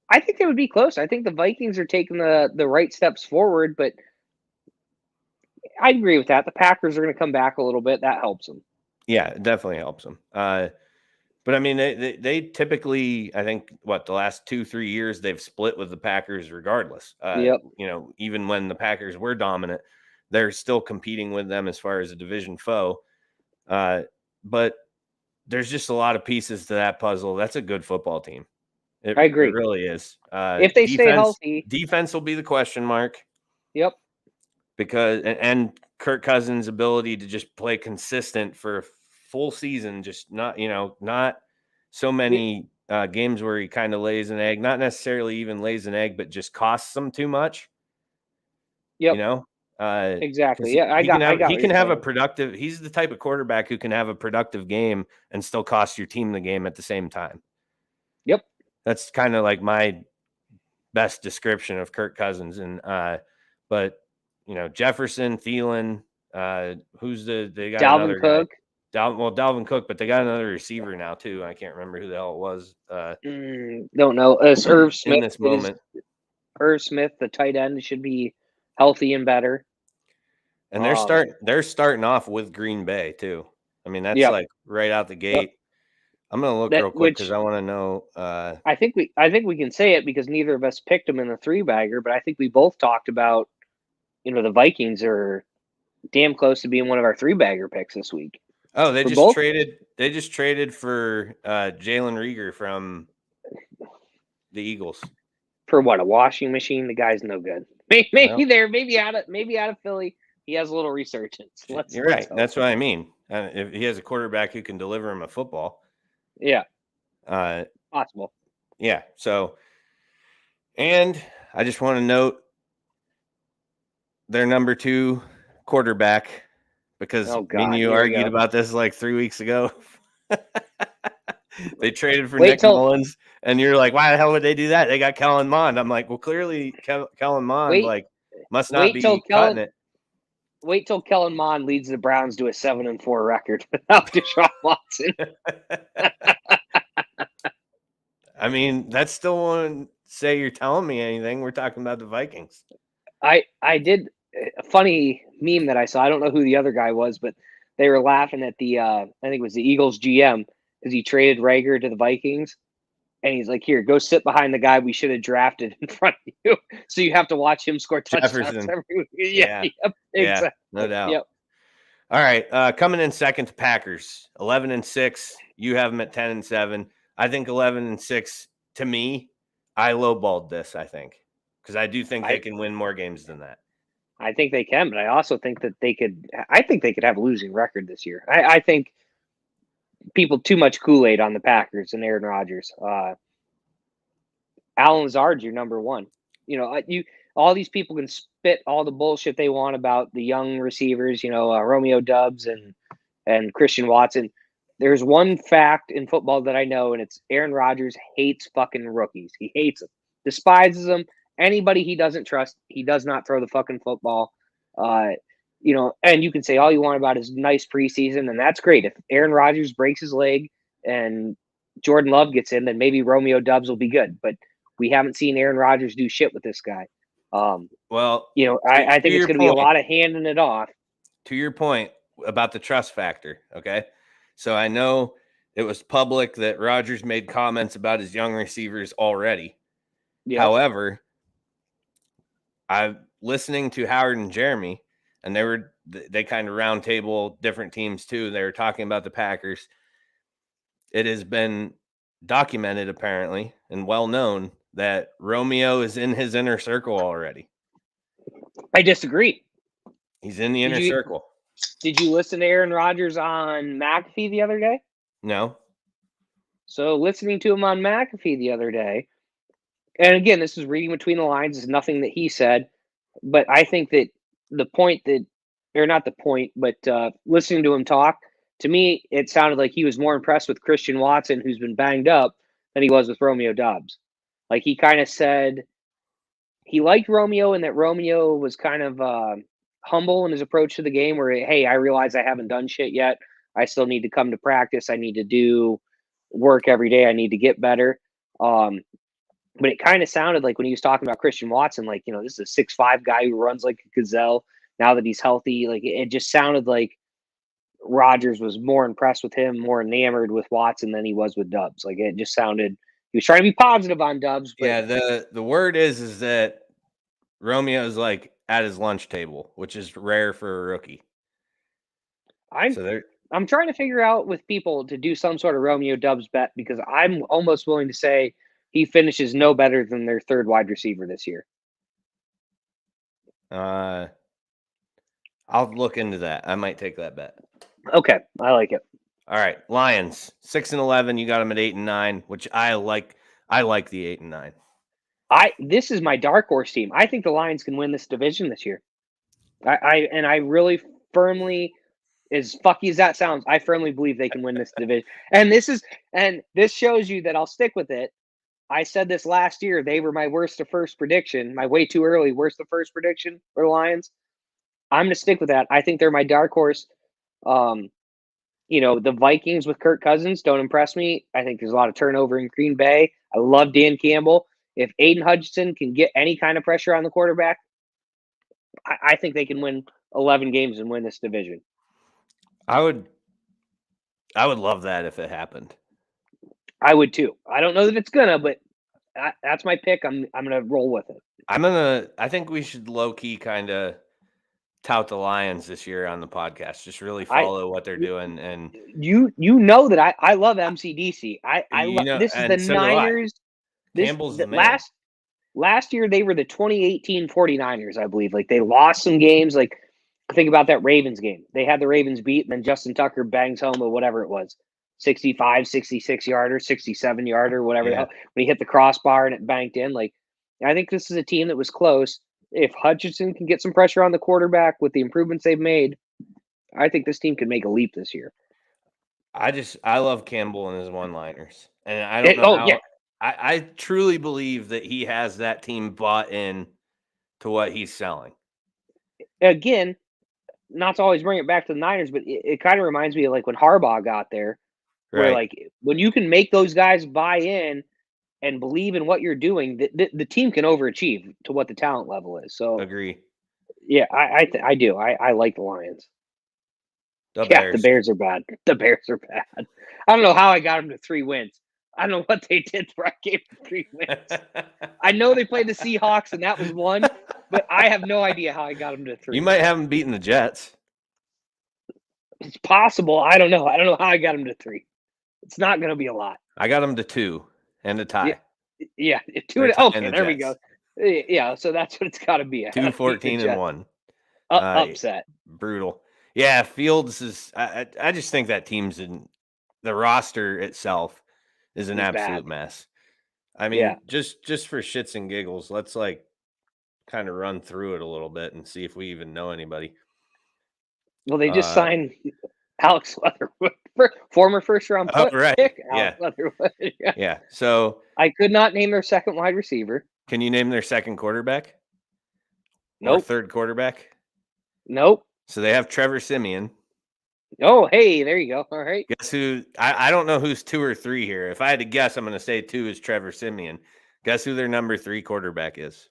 I think they would be close. I think the Vikings are taking the right steps forward, but I agree with that. The Packers are going to come back a little bit. That helps them. Yeah, it definitely helps them. But I mean, they typically, I think, the last 2-3 years they've split with the Packers regardless. Even when the Packers were dominant, they're still competing with them as far as a division foe. But there's just a lot of pieces to that puzzle. That's a good football team. I agree. It really is. If they stay healthy, defense will be the question mark. Yep. Because and Kirk Cousins' ability to just play consistent for a full season, just not so many games where he kind of lays an egg, not necessarily even lays an egg, but just costs them too much. Yep. Exactly. Yeah, he can have a productive. He's the type of quarterback who can have a productive game and still cost your team the game at the same time. Yep. That's kind of like my best description of Kirk Cousins. And but Jefferson, Thielen, who's they got Dalvin Cook. Dalvin Cook, but they got another receiver now too. I can't remember who the hell it was. Don't know. It's Irv Smith. In this moment, Irv Smith, the tight end, should be healthy and better. And they're starting off with Green Bay too. I mean, that's like right out the gate. Yep. I'm gonna look real quick because I want to know. I think we can say it because neither of us picked them in the 3-bagger, but I think we both talked about. The Vikings are damn close to being one of our 3-bagger picks this week. Oh, they just traded. They just traded for Jalen Reagor from the Eagles. For what, a washing machine? The guy's no good. Maybe out of Philly, he has a little resurgence. You're right. That's what I mean. If he has a quarterback who can deliver him a football, possible. Yeah. So, and I just want to note their number 2 quarterback, because me and you argued about this like 3 weeks ago. They traded for Nick Mullins, and you're like, why the hell would they do that? They got Kellen Mond. I'm like, well, clearly Kellen Mond must not be cutting it. Wait till Kellen Mond leads the Browns to a 7-4 record without Deshaun Watson. I mean, that's still one say you're telling me anything. We're talking about the Vikings. I did a funny meme that I saw. I don't know who the other guy was, but they were laughing at the I think it was the Eagles GM because he traded Rager to the Vikings. And he's like, here, go sit behind the guy we should have drafted in front of you. So you have to watch him score touchdowns Jefferson. every week. Yeah, yep, exactly. No doubt. Yep. All right. Coming in second to Packers, 11-6. You have them at 10-7. I think 11-6, to me, I lowballed this, I think. Because I do think they can win more games than that. I think they can, but I also think that they could have a losing record this year. I think people too much Kool-Aid on the Packers and Aaron Rodgers. Alan Lazard's your number one. All these people can spit all the bullshit they want about the young receivers, Romeo Doubs and Christian Watson. There's one fact in football that I know, and it's Aaron Rodgers hates fucking rookies. He hates them, despises them. Anybody he doesn't trust, he does not throw the fucking football. And you can say all you want about his nice preseason, and that's great. If Aaron Rodgers breaks his leg and Jordan Love gets in, then maybe Romeo Doubs will be good. But we haven't seen Aaron Rodgers do shit with this guy. I think it's going to be a lot of handing it off. To your point about the trust factor, okay? So I know it was public that Rodgers made comments about his young receivers already. Yep. However, I'm listening to Howard and Jeremy, and they kind of round table different teams too. They were talking about the Packers. It has been documented apparently and well known that Romeo is in his inner circle already. I disagree. He's in the inner circle. Did you listen to Aaron Rodgers on McAfee the other day? No. So listening to him on McAfee the other day, and again, this is reading between the lines. It's nothing that he said, but I think that listening to him talk, to me, it sounded like he was more impressed with Christian Watson, who's been banged up, than he was with Romeo Doubs. Like he kind of said he liked Romeo and that Romeo was kind of humble in his approach to the game where, hey, I realize I haven't done shit yet. I still need to come to practice. I need to do work every day. I need to get better. But it kind of sounded like when he was talking about Christian Watson, like, this is a 6'5" guy who runs like a gazelle now that he's healthy. Like it just sounded like Rodgers was more impressed with him, more enamored with Watson than he was with Doubs. Like it just sounded he was trying to be positive on Doubs. But... Yeah, the word is that Romeo's like at his lunch table, which is rare for a rookie. I'm trying to figure out with people to do some sort of Romeo Doubs bet because I'm almost willing to say he finishes no better than their third wide receiver this year. I'll look into that. I might take that bet. Okay, I like it. All right, Lions 6-11. You got them at 8-9, which I like. I like the 8-9. This is my dark horse team. I think the Lions can win this division this year. I really firmly, as fucky as that sounds, I firmly believe they can win this division. And this shows you that I'll stick with it. I said this last year. They were my worst to first prediction, my way too early worst to first prediction for the Lions. I'm going to stick with that. I think they're my dark horse. The Vikings with Kirk Cousins don't impress me. I think there's a lot of turnover in Green Bay. I love Dan Campbell. If Aiden Hutchinson can get any kind of pressure on the quarterback, I think they can win 11 games and win this division. I would love that if it happened. I would too. I don't know that it's gonna, but that's my pick. I'm gonna roll with it. I think we should low key kind of tout the Lions this year on the podcast. Just really follow what they're doing, and you know that I love MCDC. This is the so Niners. Campbell's the man. Last year they were the 2018 49ers, I believe. Like they lost some games. Like think about that Ravens game. They had the Ravens beat, and then Justin Tucker bangs home or whatever it was. 65, 66 yarder, 67 yarder, whatever the hell, when he hit the crossbar and it banked in. Like, I think this is a team that was close. If Hutchinson can get some pressure on the quarterback with the improvements they've made, I think this team can make a leap this year. I love Campbell and his one-liners. And I don't know I truly believe that he has that team bought in to what he's selling. Again, not to always bring it back to the Niners, but it kind of reminds me of like when Harbaugh got there. Where like when you can make those guys buy in and believe in what you're doing, the team can overachieve to what the talent level is. So Agree. yeah, I do. I like the Lions. The Yeah, the Bears. Bears are bad. The Bears are bad. I don't know how I got them to 3 wins. I don't know what they did where I gave them 3 wins. I know they played the Seahawks and that was 1, but I have no idea how I got them to 3. You might have them beating the Jets. It's possible. I don't know. I don't know how I got them to 3. It's not going to be a lot. I got them to 2 and a tie. Yeah, 2. They're tying Okay, the there we go. Jets. Yeah, so that's what it's got to be. 2, 14, and 1. Upset. Brutal. Yeah, Fields is. I just think that team's in the roster itself is an absolute mess. I mean, just for shits and giggles, let's like kind of run through it a little bit and see if we even know anybody. Well, they just signed Alex Leatherwood, former first-round pick. Alex Leatherwood. Yeah. So I could not name their second wide receiver. Can you name their second quarterback? Nope. Or third quarterback? Nope. So they have Trevor Siemian. Oh, hey, there you go. All right. Guess who? I don't know who's 2 or 3 here. If I had to guess, I'm going to say 2 is Trevor Siemian. Guess who their number 3 quarterback is?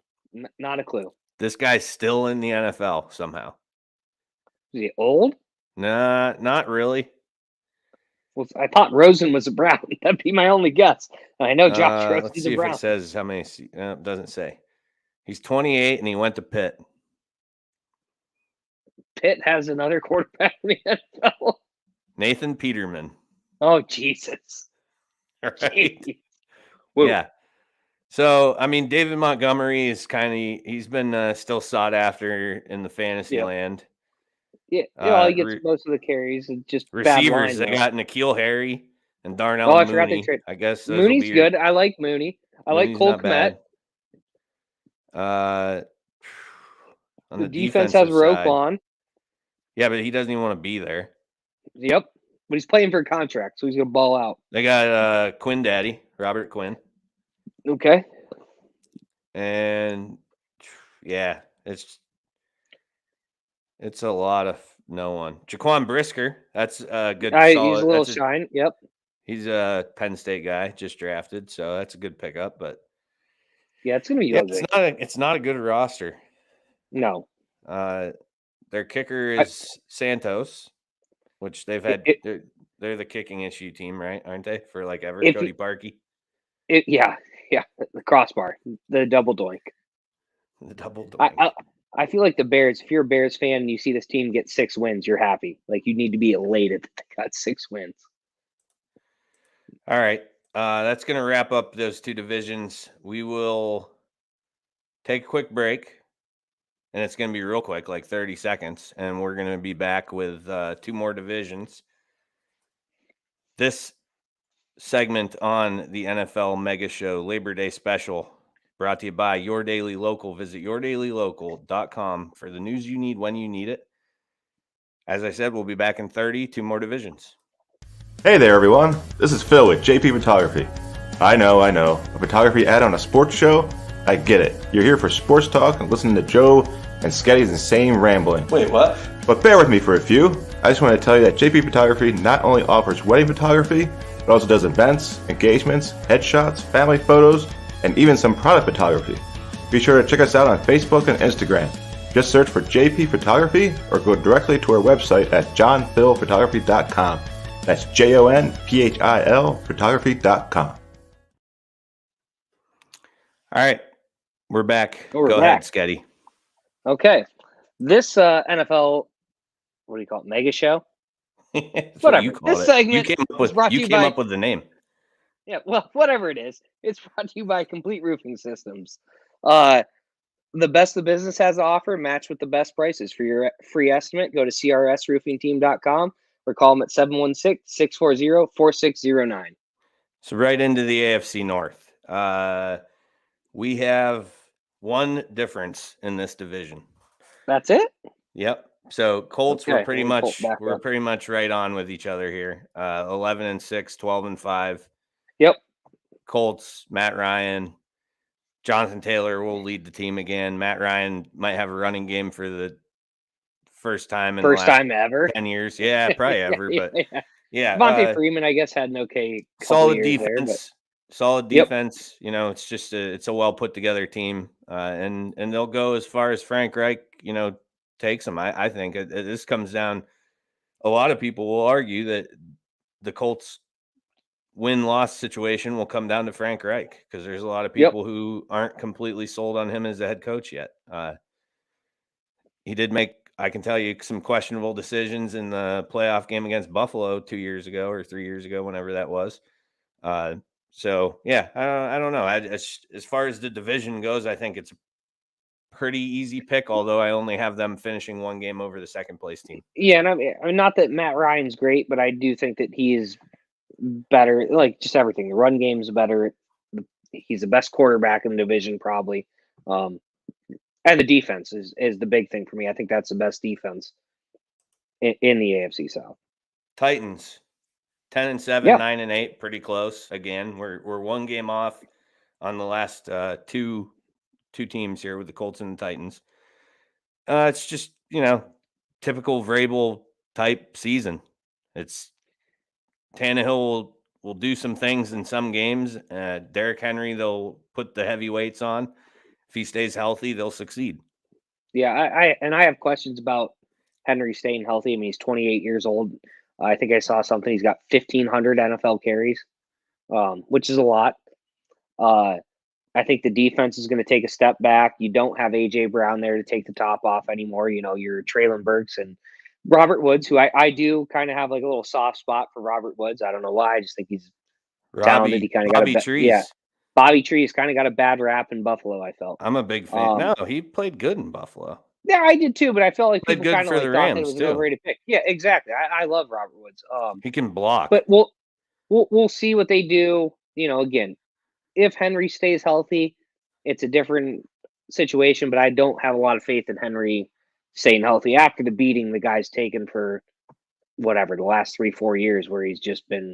Not a clue. This guy's still in the NFL somehow. Is he old? Nah, not really. Well, I thought Rosen was a Brown. That'd be my only guess. I know Josh Rosen's let's see a Brown. if it says how many. It doesn't say. He's 28 and he went to Pitt. Pitt has another quarterback in the NFL. Nathan Peterman. Oh, Jesus. Right. Yeah. So, I mean, David Montgomery is he's been still sought after in the fantasy land. Yeah, he gets most of the carries. And just receivers. Bad line, they got N'Keal Harry and Darnell I Mooney. forgot they traded. I guess Mooney's good. I like Mooney. I like Cole Kmet. On the defense has Roquan. Yeah, but he doesn't even want to be there. Yep. But he's playing for a contract, so he's going to ball out. They got Quinn Daddy, Robert Quinn. Okay. And, yeah, it's a lot of no one. Jaquan Brisker, that's a good solid. He's a little shine. Yep. He's a Penn State guy, just drafted, so that's a good pickup. But yeah, it's going to be ugly. It's not a good roster. No. Their kicker is Santos, which they've had. They're the kicking issue team, right? Aren't they? For like ever, Cody Parkey. Yeah. The crossbar, the double doink. The double doink. I feel like the Bears. If you're a Bears fan and you see this team get 6 wins, you're happy. Like you need to be elated that they got 6 wins. All right, that's going to wrap up those 2 divisions. We will take a quick break. And it's going to be real quick, like 30 seconds. And we're going to be back with 2 more divisions. This segment on the NFL Mega Show Labor Day Special brought to you by Your Daily Local. Visit yourdailylocal.com for the news you need when you need it. As I said, we'll be back in 30, 2 more divisions. Hey there, everyone. This is Phil with JP Photography. I know. A photography ad on a sports show? I get it. You're here for sports talk and listening to Joe and Sketty's insane rambling. Wait, what? But bear with me for a few. I just want to tell you that JP Photography not only offers wedding photography, but also does events, engagements, headshots, family photos, and even some product photography. Be sure to check us out on Facebook and Instagram. Just search for JP Photography or go directly to our website at johnphilphotography.com. That's JONPHIL photography.com. All right. We're back. Go ahead, Sketty. Okay. This NFL, what do you call it? Mega Show? Whatever. This segment you came up with the name. Yeah, well, whatever it is. It's brought to you by Complete Roofing Systems. The best the business has to offer, match with the best prices. For your free estimate, go to crsroofingteam.com or call them at 716-640-4609. So right into the AFC North. We have one difference in this division. That's it? Yep. So Colts Okay, were pretty much right on with each other here. 11-6, 12-5. Yep. Colts, Matt Ryan, Jonathan Taylor will lead the team again. Matt Ryan might have a running game for the first time in ever 10 years. Yeah, probably ever. But yeah, Devontae Freeman, I guess, had an okay solid defense. solid defense. You know, it's just it's a well put together team, and they'll go as far as Frank Reich, you know, takes them. I think this comes down. A lot of people will argue that the Colts win-loss situation will come down to Frank Reich because there's a lot of people who aren't completely sold on him as a head coach yet. He did make, I can tell you, some questionable decisions in the playoff game against Buffalo 2 years ago or 3 years ago, whenever that was. So yeah, I don't know. As far as the division goes, I think it's a pretty easy pick. Although I only have them finishing one game over the second place team. Yeah, and I mean, not that Matt Ryan's great, but I do think that he is better. Like just everything, the run game's better. He's the best quarterback in the division, probably. And the defense is the big thing for me. I think that's the best defense in the AFC South. Titans, 10-7, 9-8, pretty close. Again, we're one game off on the last two teams here with the Colts and the Titans. It's just, you know, typical Vrabel type season. It's Tannehill will do some things in some games. Derrick Henry, they'll put the heavy weights on. If he stays healthy, they'll succeed. Yeah, I have questions about Henry staying healthy. I mean, he's 28 years old. I think I saw something. He's got 1,500 NFL carries, which is a lot. I think the defense is going to take a step back. You don't have A.J. Brown there to take the top off anymore. You know, you're Traylon Burks and Robert Woods, who I do kind of have like a little soft spot for Robert Woods. I don't know why. I just think he's talented. He kind of got Bobby Trees kind of got a bad rap in Buffalo, I felt. I'm a big fan. No, he played good in Buffalo. Yeah, I did too, but I felt like people kind of like thought it was an overrated pick. Yeah, exactly. I love Robert Woods. He can block. But we'll see what they do. You know, again, if Henry stays healthy, it's a different situation, but I don't have a lot of faith in Henry staying healthy after the beating the guy's taken for whatever, the last 3-4 years where he's just been,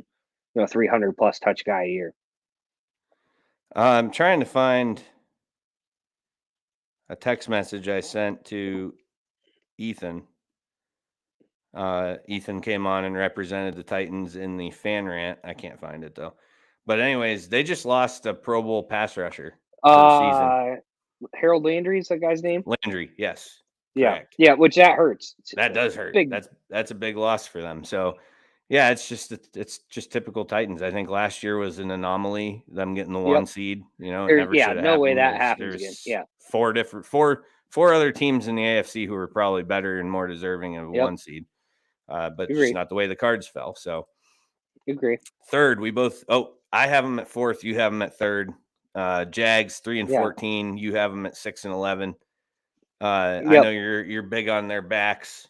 you know, 300 plus touch guy a year. I'm trying to find a text message I sent to Ethan. Ethan came on and represented the Titans in the fan rant. I can't find it though. But anyways, they just lost a Pro Bowl pass rusher for the season. Harold Landry is that guy's name? Landry, yes. Yeah. Correct. Yeah, which that hurts. That does hurt. That's a big loss for them. So yeah, it's just typical Titans. I think last year was an anomaly, them getting the 1 seed. You know, it never should have happened. No way that happens again. Yeah. Four other teams in the AFC who were probably better and more deserving of a 1 seed. But it's just not the way the cards fell. So agree. Third, I have them at 4th, you have them at 3rd. Jags 3-14, you have them at 6-11. I know you're big on their backs.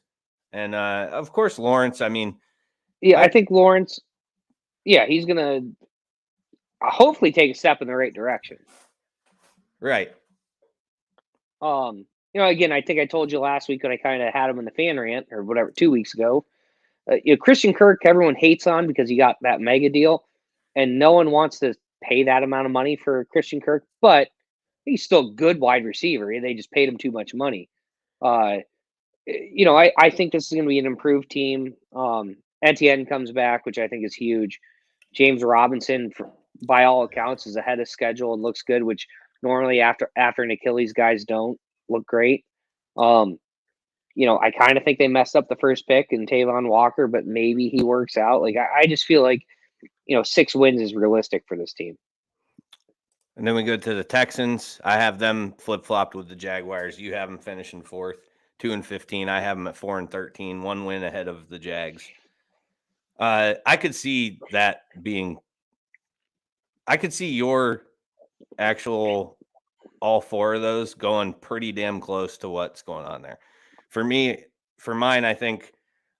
And of course Lawrence, I mean, I think Lawrence, he's going to hopefully take a step in the right direction. Right. You know, again, I think I told you last week when I kind of had him in the fan rant or whatever, 2 weeks ago. You know, Christian Kirk, everyone hates on because he got that mega deal, and no one wants to pay that amount of money for Christian Kirk, but he's still a good wide receiver. They just paid him too much money. You know, I think this is going to be an improved team. Etienne comes back, which I think is huge. James Robinson, by all accounts, is ahead of schedule and looks good, which normally after an Achilles guys don't look great. You know, I kind of think they messed up the first pick in Tavon Walker, but maybe he works out. Like I just feel like, you know, 6 wins is realistic for this team. And then we go to the Texans. I have them flip-flopped with the Jaguars. You have them finishing 4th, 2-15. I have them at 4-13, 1 win ahead of the Jags. I could see that being – I could see your actual – all 4 of those going pretty damn close to what's going on there. For mine, I think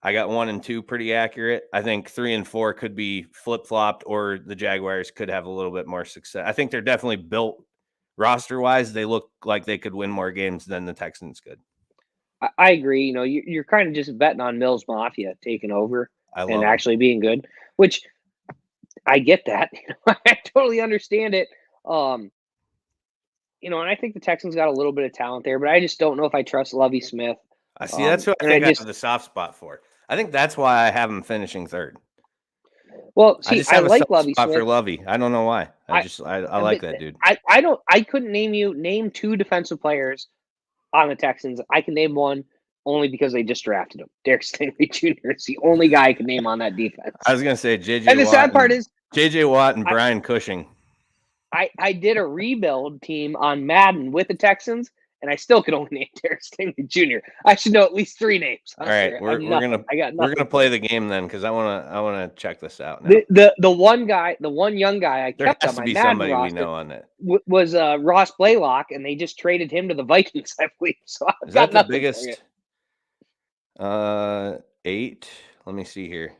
I got 1 and 2 pretty accurate. I think 3 and 4 could be flip-flopped, or the Jaguars could have a little bit more success. I think they're definitely built roster-wise. They look like they could win more games than the Texans could. I agree. You know, you're kind of just betting on Mills Mafia taking over and actually being good, which I get that. You know, I totally understand it. You know, and I think the Texans got a little bit of talent there, but I just don't know if I trust Lovie Smith. I see. That's what I think I have the soft spot for. I think that's why I have him finishing 3rd. Well, see, I a like soft Lovey spot Smith. for Lovey. I don't know why. I like that dude. I couldn't name two defensive players on the Texans. I can name one only because they just drafted him. Derek Stingley Jr. is the only guy I can name on that defense. I was gonna say JJ. And the sad part is JJ Watt and Brian Cushing. I did a rebuild team on Madden with the Texans, and I still could only name Derek Stingley Jr. I should know at least 3 names. All right, we're gonna play the game then because I wanna check this out now. The one young guy I kept on my Madden somebody roster we know on it. Was Ross Blaylock, and they just traded him to the Vikings, I believe. So is that the biggest? 8. Let me see here.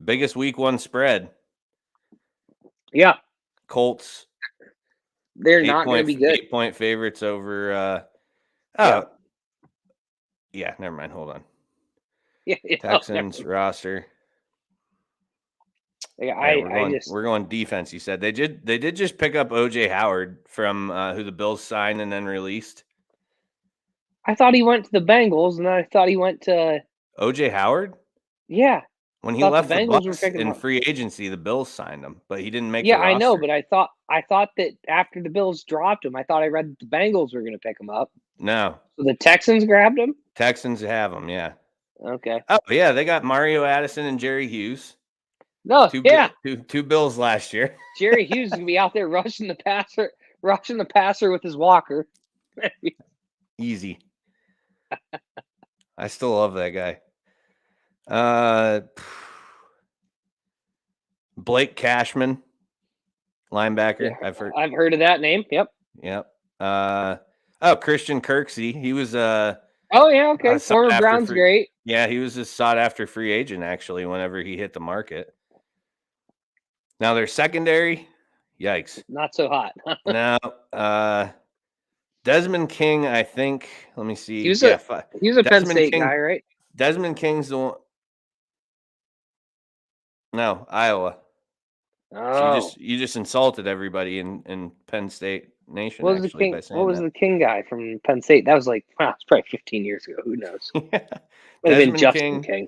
Biggest week 1 spread. Yeah, Colts. They're not going to be good. 8-point favorites over. Yeah. Never mind. Hold on. Yeah, Texans roster. Yeah, we're going defense. You said they did just pick up OJ Howard from who the Bills signed and then released. I thought he went to the Bengals, and I thought he went to OJ Howard. Yeah, when he left the Bucks in free agency, the Bills signed him, but he didn't make. Yeah, the roster. I know, but I thought that after the Bills dropped him, I thought I read that the Bengals were going to pick him up. No, so the Texans grabbed him. Texans have him. Yeah. Okay. Oh yeah, they got Mario Addison and Jerry Hughes. No, two Bills last year. Jerry Hughes is gonna be out there rushing the passer with his walker. Easy. I still love that guy. Blake Cashman, linebacker. Yeah, I've heard of that name. Yep. Christian Kirksey. He was Oh yeah, okay. Former Browns great. Yeah, he was a sought after free agent actually whenever he hit the market. Now their secondary, yikes. Not so hot. Now, Desmond King, I think. Let me see. He was a Penn State guy, right? Desmond King's the one. No, Iowa. Oh. So you just insulted everybody in Penn State Nation. What was the King guy from Penn State? That was it's probably 15 years ago. Who knows? Yeah. Might have been Justin King.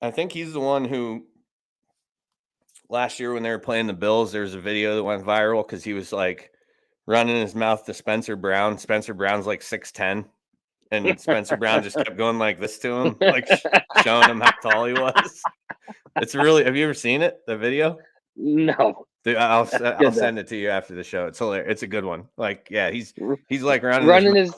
I think he's the one who last year when they were playing the Bills, there was a video that went viral because he was running his mouth to Spencer Brown. Spencer Brown's 6'10", and Spencer Brown just kept going like this to him, showing him how tall he was. It's really. Have you ever seen it? The video? No. Dude, I'll send it to you after the show. It's hilarious. It's a good one. He's running his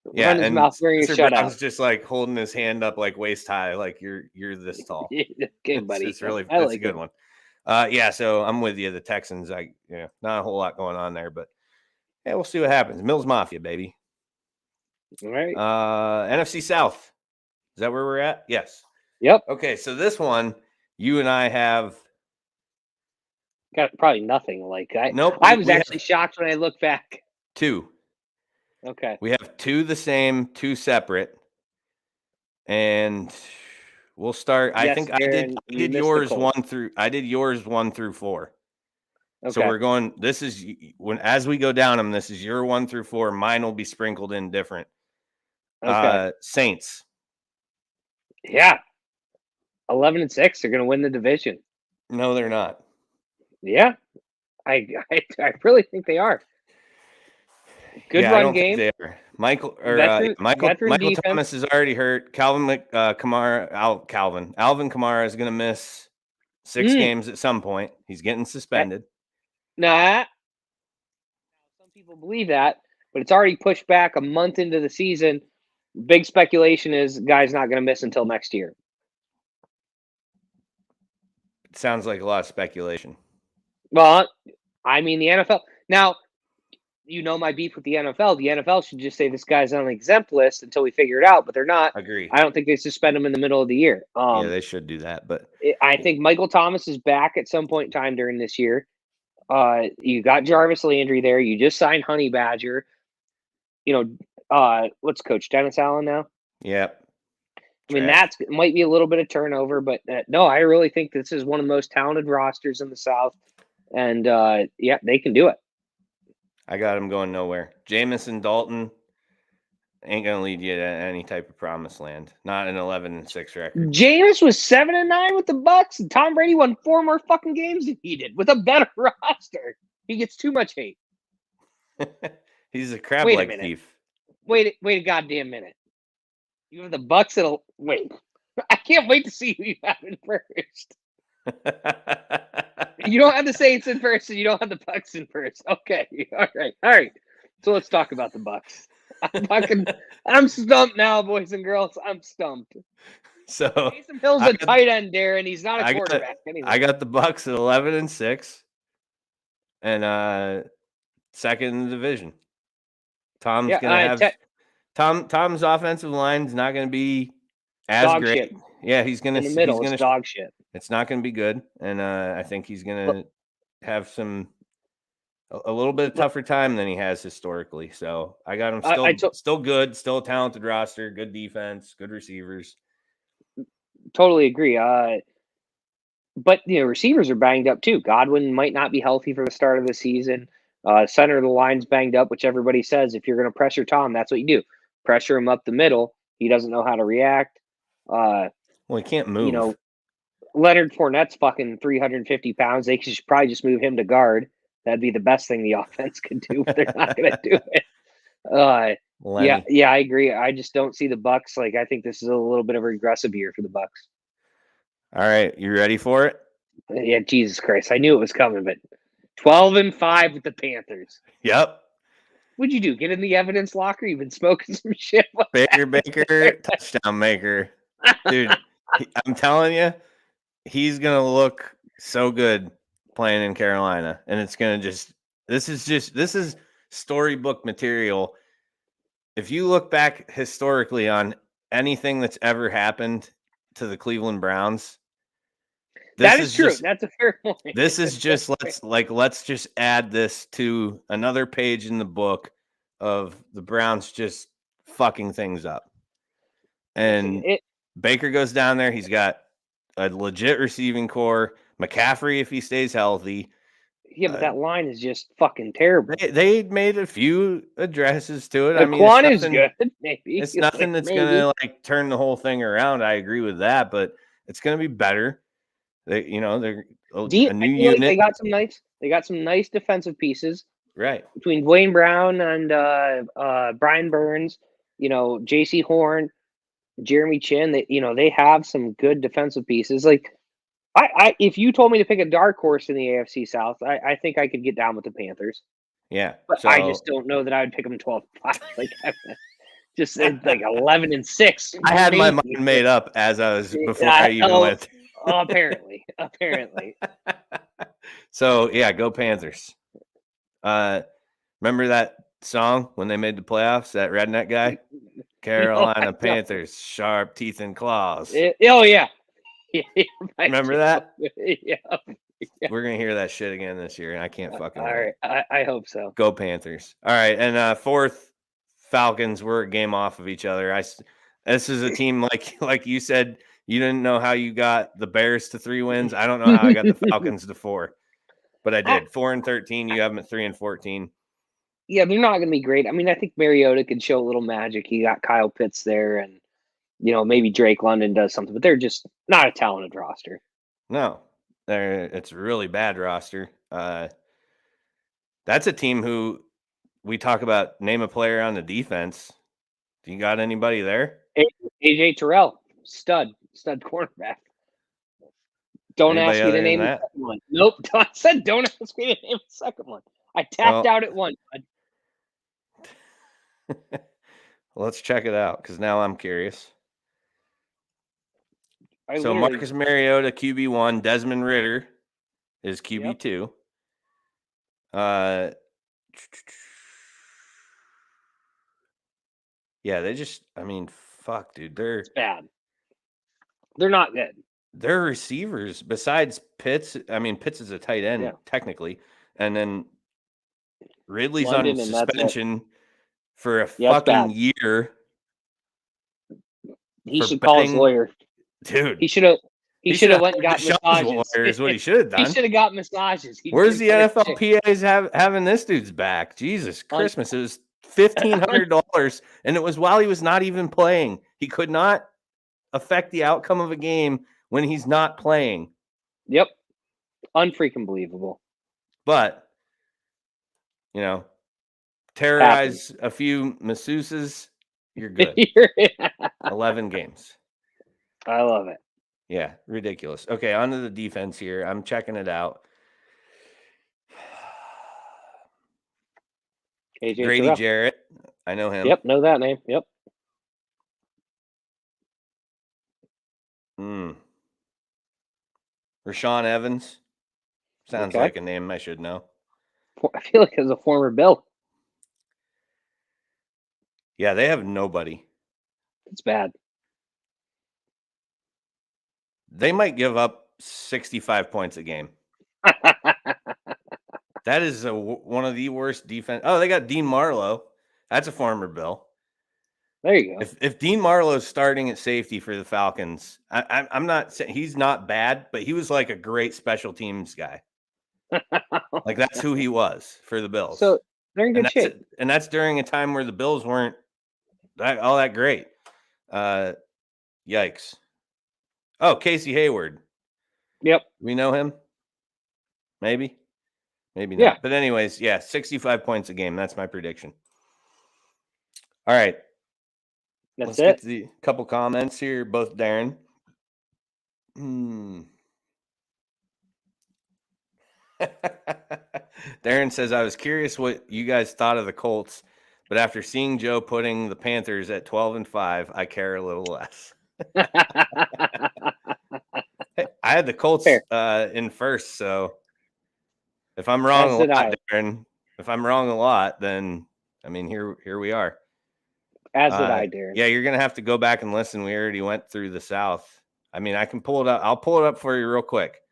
mouth wearing a shutout. Brown's just holding his hand up waist high, you're this tall. Okay, buddy. It's really it's a good one. So I'm with you. The Texans, not a whole lot going on there, but yeah, we'll see what happens. Mills Mafia, baby. All right. NFC South. Is that where we're at? Yes. Yep. Okay, so this one, you and I have got probably nothing. Nope. I was actually shocked when I look back. 2. Okay. We have 2 the same, 2 separate, and we'll start. Yes, I think Aaron, I did yours 1 through. I did yours 1 through 4. Okay. So we're going. This is as we go down them. This is your 1 through 4. Mine will be sprinkled in different. Okay. Saints. Yeah. 11-6. They're going to win the division. No, they're not. Yeah, I really think they are. Good run game. They are. Michael veteran Thomas is already hurt. Alvin Kamara is going to miss 6 games at some point. He's getting suspended. Nah. Some people believe that, but it's already pushed back a month into the season. Big speculation is the guy's not going to miss until next year. It sounds like a lot of speculation. Well, I mean, the NFL. Now, my beef with the NFL. The NFL should just say this guy's on an exempt list until we figure it out, but they're not. Agree. I don't think they suspend him in the middle of the year. Yeah, they should do that. But I think Michael Thomas is back at some point in time during this year. You got Jarvis Landry there. You just signed Honey Badger. What's Coach Dennis Allen now? Yep. I mean, might be a little bit of turnover, but no, I really think this is one of the most talented rosters in the South. And, they can do it. I got him going nowhere. Jamison Dalton, ain't gonna lead you to any type of promised land. Not an 11-6 record. Jameis was 7-9 with the Bucks, and Tom Brady won 4 more fucking games than he did with a better roster. He gets too much hate. He's a crab leg thief. Wait a goddamn minute. You have the Bucks that'll wait. I can't wait to see who you have in first. You don't have the Saints in first, and you don't have the Bucks in first. Okay, all right. So let's talk about the Bucks. I'm stumped now, boys and girls. I'm stumped. So Taysom Hill's a tight end, Darren. He's not a quarterback. I got the Bucks at 11-6, and second in the division. Tom's gonna have Tom's offensive line's not gonna be as dog great. Shit. Yeah, he's gonna it's dog shit. It's not gonna be good, and I think he's gonna have a little bit of tougher time than he has historically. So I got him still good, still a talented roster, good defense, good receivers. Totally agree. But receivers are banged up too. Godwin might not be healthy for the start of the season. Center of the line's banged up, which everybody says if you're going to pressure Tom, that's what you do. Pressure him up the middle. He doesn't know how to react. Well, he can't move. Leonard Fournette's fucking 350 pounds. They should probably just move him to guard. That'd be the best thing the offense could do, but they're not going to do it. Yeah, I agree. I just don't see the Bucks. I think this is a little bit of a regressive year for the Bucks. All right, you ready for it? Yeah, Jesus Christ. I knew it was coming, but 12-5 with the Panthers. Yep. What'd you do? Get in the evidence locker? You've been smoking some shit. Baker, touchdown maker. Dude, I'm telling you, he's going to look so good playing in Carolina. And it's going to this is storybook material. If you look back historically on anything that's ever happened to the Cleveland Browns, that is true. That's a fair point. This is just let's just add this to another page in the book of the Browns just fucking things up. And Baker goes down there. He's got a legit receiving core. McCaffrey, if he stays healthy. Yeah, but that line is just fucking terrible. They made a few addresses to it. I mean, Quan is good. Maybe it's nothing that's gonna turn the whole thing around. I agree with that, but it's gonna be better. They're a new unit. They got some nice defensive pieces. Right. Between Dwayne Brown and Brian Burns, J.C. Horn, Jeremy Chin, they have some good defensive pieces. If you told me to pick a dark horse in the AFC South, I think I could get down with the Panthers. Yeah. But I just don't know that I would pick them 12-5. Just 11-6. I had my mind made up as I was before I even went. Apparently. So yeah, go Panthers. Remember that song when they made the playoffs? That redneck guy, Carolina Panthers, sharp teeth and claws. Oh yeah. Remember that? Yeah. We're gonna hear that shit again this year, and I can't fucking. All right, I hope so. Go Panthers! All right, and fourth, Falcons. We're a game off of each other. This is a team like you said. You didn't know how you got the Bears to 3 wins. I don't know how I got the Falcons to 4, but I did. 4-13. You have them at 3-14. Yeah, they're not going to be great. I mean, I think Mariota could show a little magic. He got Kyle Pitts there, and maybe Drake London does something, but they're just not a talented roster. No, it's a really bad roster. That's a team who we talk about. Name a player on the defense. Do you got anybody there? AJ Terrell, stud cornerback. Don't ask me to name the second one. Nope. I said don't ask me to name the second one. I tapped out at one. Let's check it out because now I'm curious. So Marcus Mariota, QB1. Desmond Ridder is QB2. Yeah, fuck, dude. It's bad. They're not good. Their receivers, besides Pitts, Pitts is a tight end, technically. And then Ridley's London on suspension for a fucking year. He should call his lawyer. Dude. He should have went and got massages. Lawyer is what he should have done. He should have got massages. Where's the NFL PAs having this dude's back? Jesus Christmas. It was $1,500, and it was while he was not even playing. He could not affect the outcome of a game when he's not playing. Yep. Unfreaking believable. But, terrorize a few masseuses, you're good. 11 games. I love it. Yeah, ridiculous. Okay, on to the defense here. I'm checking it out. AJ Grady Terrell. Jarrett. I know him. Yep, know that name. Yep. Rashawn Evans. Sounds like a name I should know. I feel like it's a former Bill. Yeah, they have nobody. It's bad. They might give up 65 points a game. That is one of the worst defense. Oh, they got Dean Marlowe. That's a former Bill. There you go. If Dean Marlowe's starting at safety for the Falcons, I'm not saying he's not bad, but he was like a great special teams guy. Like that's who he was for the Bills. So they're in good shape. And that's during a time where the Bills weren't all that great. Yikes. Oh, Casey Hayward. Yep. We know him? Maybe not. Yeah. But anyways, 65 points a game. That's my prediction. All right. Let's get to the couple comments here, both Darren. Darren says, I was curious what you guys thought of the Colts, but after seeing Joe putting the Panthers at 12-5, I care a little less. Hey, I had the Colts in first, so if I'm wrong a lot, Darren, if I'm wrong a lot, then I mean here we are. As did I, Darren. Yeah, you're gonna have to go back and listen. We already went through the South. I mean, I can pull it up. I'll pull it up for you real quick,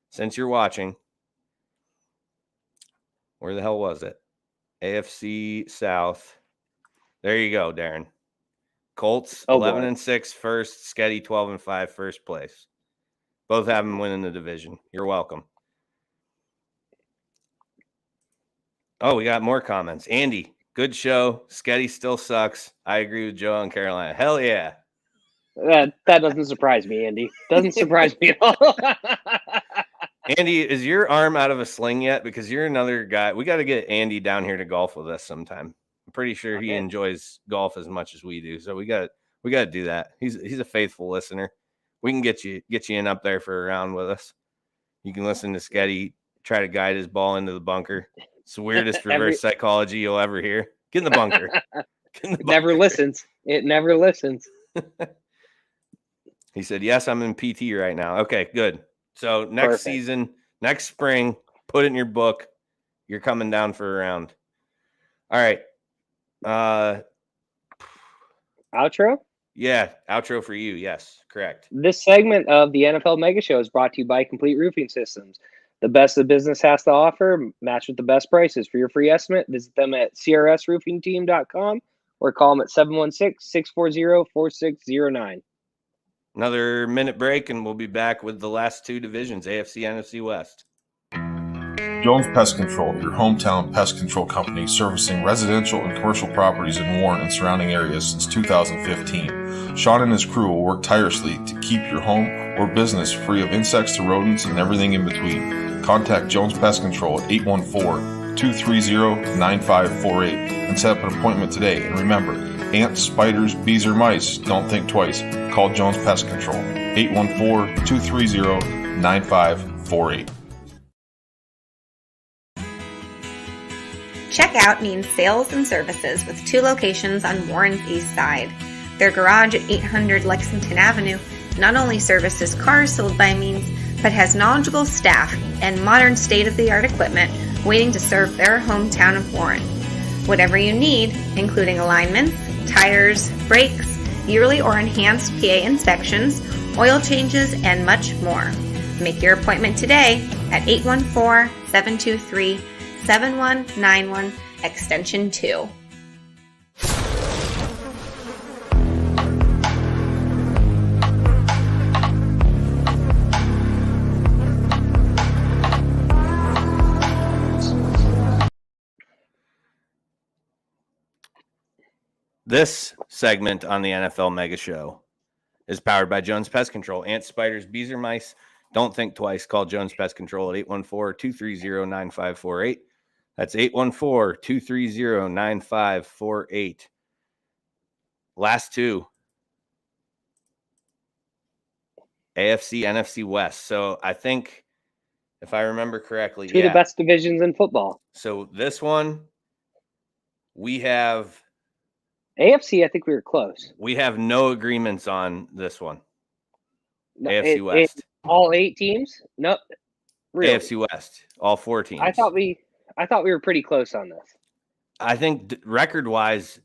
since you're watching. Where the hell was it? AFC South. There you go, Darren. Colts 11-6 first, Sketty 12-5 first place. Both have them winning the division. You're welcome. Oh, we got more comments. Andy, good show. Sketty still sucks. I agree with Joe and Carolina. Hell yeah. That doesn't surprise me, Andy. Doesn't surprise me at all. Andy, is your arm out of a sling yet? Because you're another guy. We got to get Andy down here to golf with us sometime. I'm pretty sure he enjoys golf as much as we do. So we got to do that. He's a faithful listener. We can get you in up there for a round with us. You can listen to Sketty try to guide his ball into the bunker. It's the weirdest reverse psychology you'll ever hear. Get in the bunker. It never listens. It never listens. He said, yes, I'm in PT right now. Okay, good. So next season, next spring, put it in your book. You're coming down for a round. All right. Outro? Yeah, outro for you. Yes, correct. This segment of the NFL Mega Show is brought to you by Complete Roofing Systems. The best the business has to offer, match with the best prices. For your free estimate, visit them at crsroofingteam.com or call them at 716-640-4609. Another minute break, and we'll be back with the last two divisions, AFC, NFC West. Jones Pest Control, your hometown pest control company servicing residential and commercial properties in Warren and surrounding areas since 2015. Sean and his crew will work tirelessly to keep your home or business free of insects to rodents and everything in between. Contact Jones Pest Control at 814-230-9548 and set up an appointment today. And remember, ants, spiders, bees, or mice, don't think twice. Call Jones Pest Control, 814-230-9548. Checkout means sales and services with 2 locations on Warren's East Side. Their garage at 800 Lexington Avenue not only services cars sold by Means, but has knowledgeable staff and modern state-of-the-art equipment waiting to serve their hometown of Warren. Whatever you need, including alignments, tires, brakes, yearly or enhanced PA inspections, oil changes, and much more. Make your appointment today at 814-723-7191, extension 2. This segment on the NFL Mega Show is powered by Jones Pest Control. Ants, spiders, bees, or mice. Don't think twice. Call Jones Pest Control at 814-230-9548. That's 814-230-9548. Last two. AFC, NFC West. So I think, if I remember correctly, two of the best divisions in football. So this one, we have AFC. I think we were close. We have no agreements on this one. No, AFC West. All 8 teams? No, really. AFC West. All 4 teams. I thought we were pretty close on this. I think record-wise,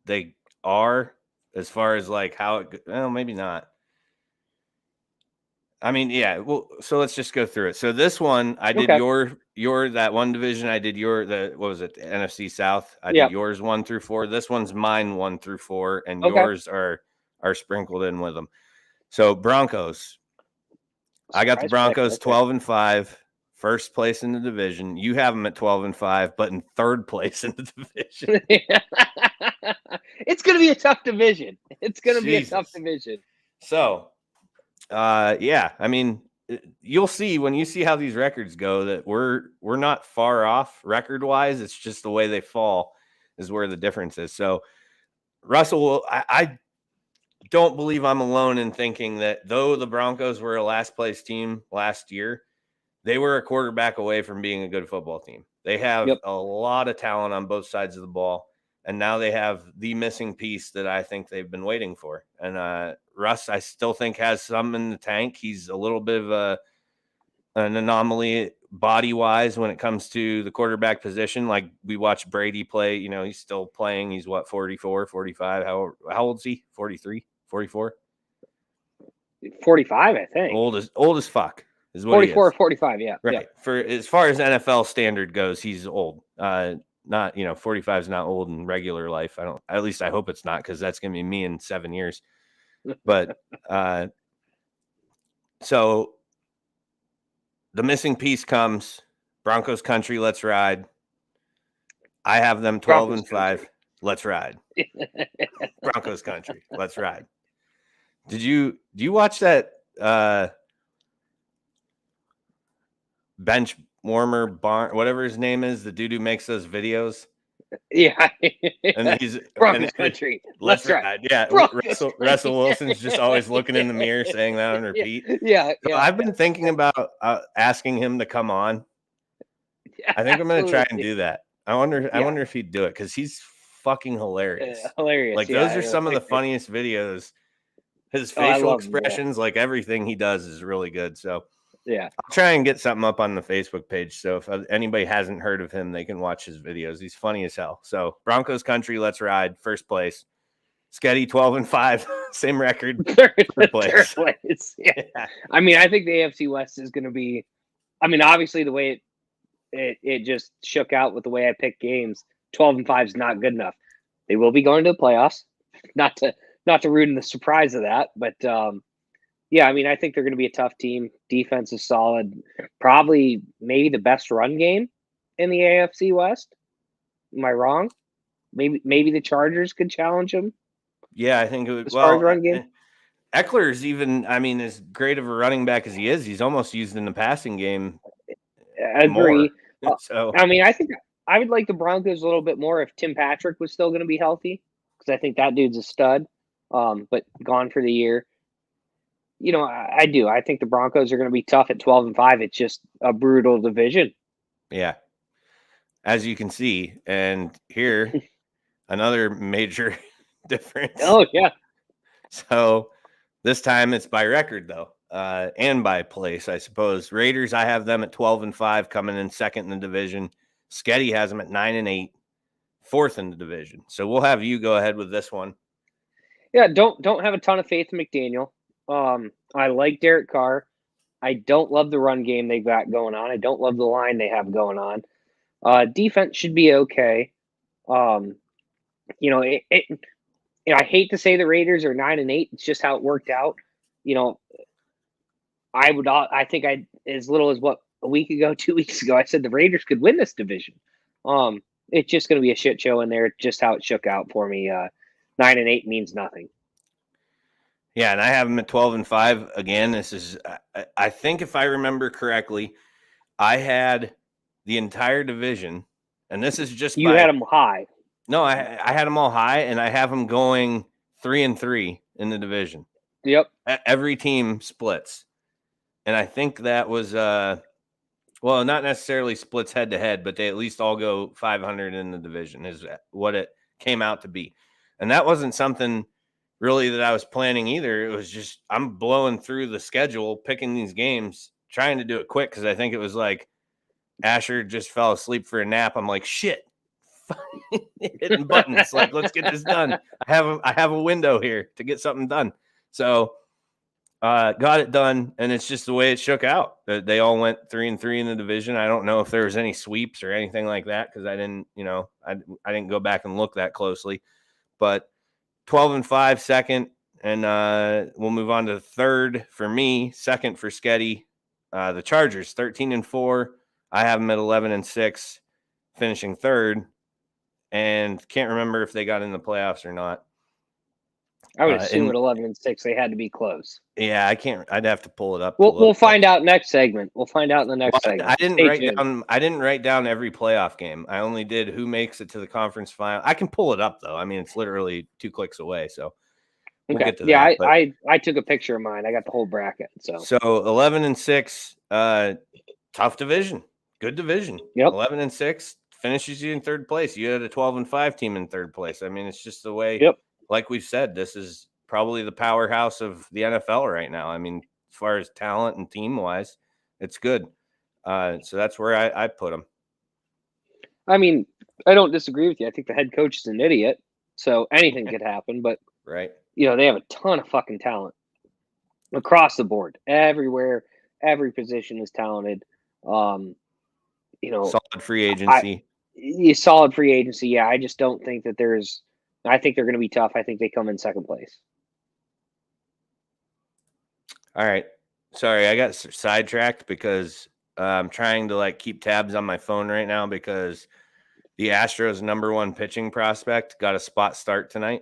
they are, as far as like how it. Well, maybe not. I mean, yeah. Well, so let's just go through it. So this one, I did your that one division. I did what was it? The NFC South. I did yours 1 through 4. This one's mine 1 through 4, and yours are sprinkled in with them. So Broncos. I got the Broncos 12-5, first place in the division. You have them at 12-5, but in third place in the division. It's going to be a tough division. It's going to be a tough division. So. Yeah, I mean, you'll see when you see how these records go that we're not far off record wise. It's just the way they fall is where the difference is. So, Russell, I don't believe I'm alone in thinking that though the Broncos were a last place team last year, they were a quarterback away from being a good football team. They have a lot of talent on both sides of the ball. And now they have the missing piece that I think they've been waiting for. And Russ, I still think, has some in the tank. He's a little bit of an anomaly body-wise when it comes to the quarterback position. Like we watched Brady play. You know, he's still playing. He's, 44, 45? How old is he? 43, 44? 45, I think. Old as fuck is what 44 he or is. 45, yeah. Right. Yeah. For as far as NFL standard goes, he's old. Not 45 is not old in regular life. At least I hope it's not, because that's gonna be me in 7 years. But so the missing piece comes. Broncos country, let's ride. I have them 12-5. Let's ride. Broncos country, let's ride. Do you watch that bench warmer barn, whatever his name is, the dude who makes those videos? Yeah. And he's Broncos country. Let's ride. Yeah. Russell Wilson's just always looking in the mirror saying that on repeat. Yeah. So I've been thinking about asking him to come on. Yeah, I think I'm going to try and do that. I wonder if he'd do it, because he's fucking hilarious. Hilarious. Like those are some of the funniest videos. His facial expressions, like everything he does is really good. So yeah, I'll try and get something up on the Facebook page. So if anybody hasn't heard of him, they can watch his videos. He's funny as hell. So Broncos country, let's ride. First place. Sketty 12-5, same record. Third place. Yeah. I mean, I think the AFC West is going to be. I mean, obviously the way it just shook out with the way I picked games. 12-5 is not good enough. They will be going to the playoffs. Not to ruin the surprise of that, but. Yeah, I mean, I think they're going to be a tough team. Defense is solid. Probably maybe the best run game in the AFC West. Am I wrong? Maybe the Chargers could challenge them. Yeah, I think it would. As far as run game. Eckler's even, I mean, as great of a running back as he is, he's almost used in the passing game. I agree. So I mean, I think I would like the Broncos a little bit more if Tim Patrick was still going to be healthy, because I think that dude's a stud, but gone for the year. You know, I do. I think the Broncos are going to be tough at 12-5. It's just a brutal division. Yeah. As you can see, and here, another major difference. Oh, yeah. So this time it's by record, though, and by place, I suppose. Raiders, I have them at 12-5, coming in second in the division. Sketty has them at 9-8, fourth in the division. So we'll have you go ahead with this one. Yeah, don't have a ton of faith in McDaniel. I like Derek Carr. I don't love the run game they've got going on. I don't love the line they have going on. Defense should be okay. You know, I hate to say the Raiders are 9-8. It's just how it worked out. You know, I think as little as a week ago, 2 weeks ago, I said the Raiders could win this division. It's just going to be a shit show in there. Just how it shook out for me. 9-8 means nothing. Yeah, and I have them at 12-5 again. This is, I think, if I remember correctly, I had the entire division, and this is just you had them high. No, I had them all high, and I have them going 3-3 in the division. Yep. Every team splits, and I think that was well, not necessarily splits head to head, but they at least all go 500 in the division is what it came out to be, and that wasn't something really that I was planning either. It was just I'm blowing through the schedule, picking these games, trying to do it quick because I think it was like Asher just fell asleep for a nap. I'm like, shit, hitting buttons. Like, let's get this done. I have a window here to get something done. So got it done, and it's just the way it shook out. They all went 3-3 in the division. I don't know if there was any sweeps or anything like that because I didn't, I didn't go back and look that closely. But 12-5 second, and we'll move on to third for me. Second for Sketty, the Chargers 13-4. I have them at 11-6, finishing third, and can't remember if they got in the playoffs or not. I would assume at 11-6 they had to be close. Yeah, I can't. I'd have to pull it up. We'll find out next segment. We'll find out in the next segment. I didn't write down every playoff game. I only did who makes it to the conference final. I can pull it up though. I mean, it's literally 2 clicks away. So we'll get to that. I took a picture of mine. I got the whole bracket. So 11-6, tough division, good division. Yep. 11-6 finishes you in third place. You had a 12-5 team in third place. I mean, it's just the way. Yep. Like we've said, this is probably the powerhouse of the NFL right now. I mean, as far as talent and team wise, it's good. So that's where I put them. I mean, I don't disagree with you. I think the head coach is an idiot, so anything could happen. But right, they have a ton of fucking talent across the board, everywhere. Every position is talented. Solid free agency. Solid free agency. Yeah, I just don't think that there's. I think they're going to be tough. I think they come in second place. All right. Sorry, I got sidetracked because I'm trying to keep tabs on my phone right now because the Astros' #1 pitching prospect got a spot start tonight.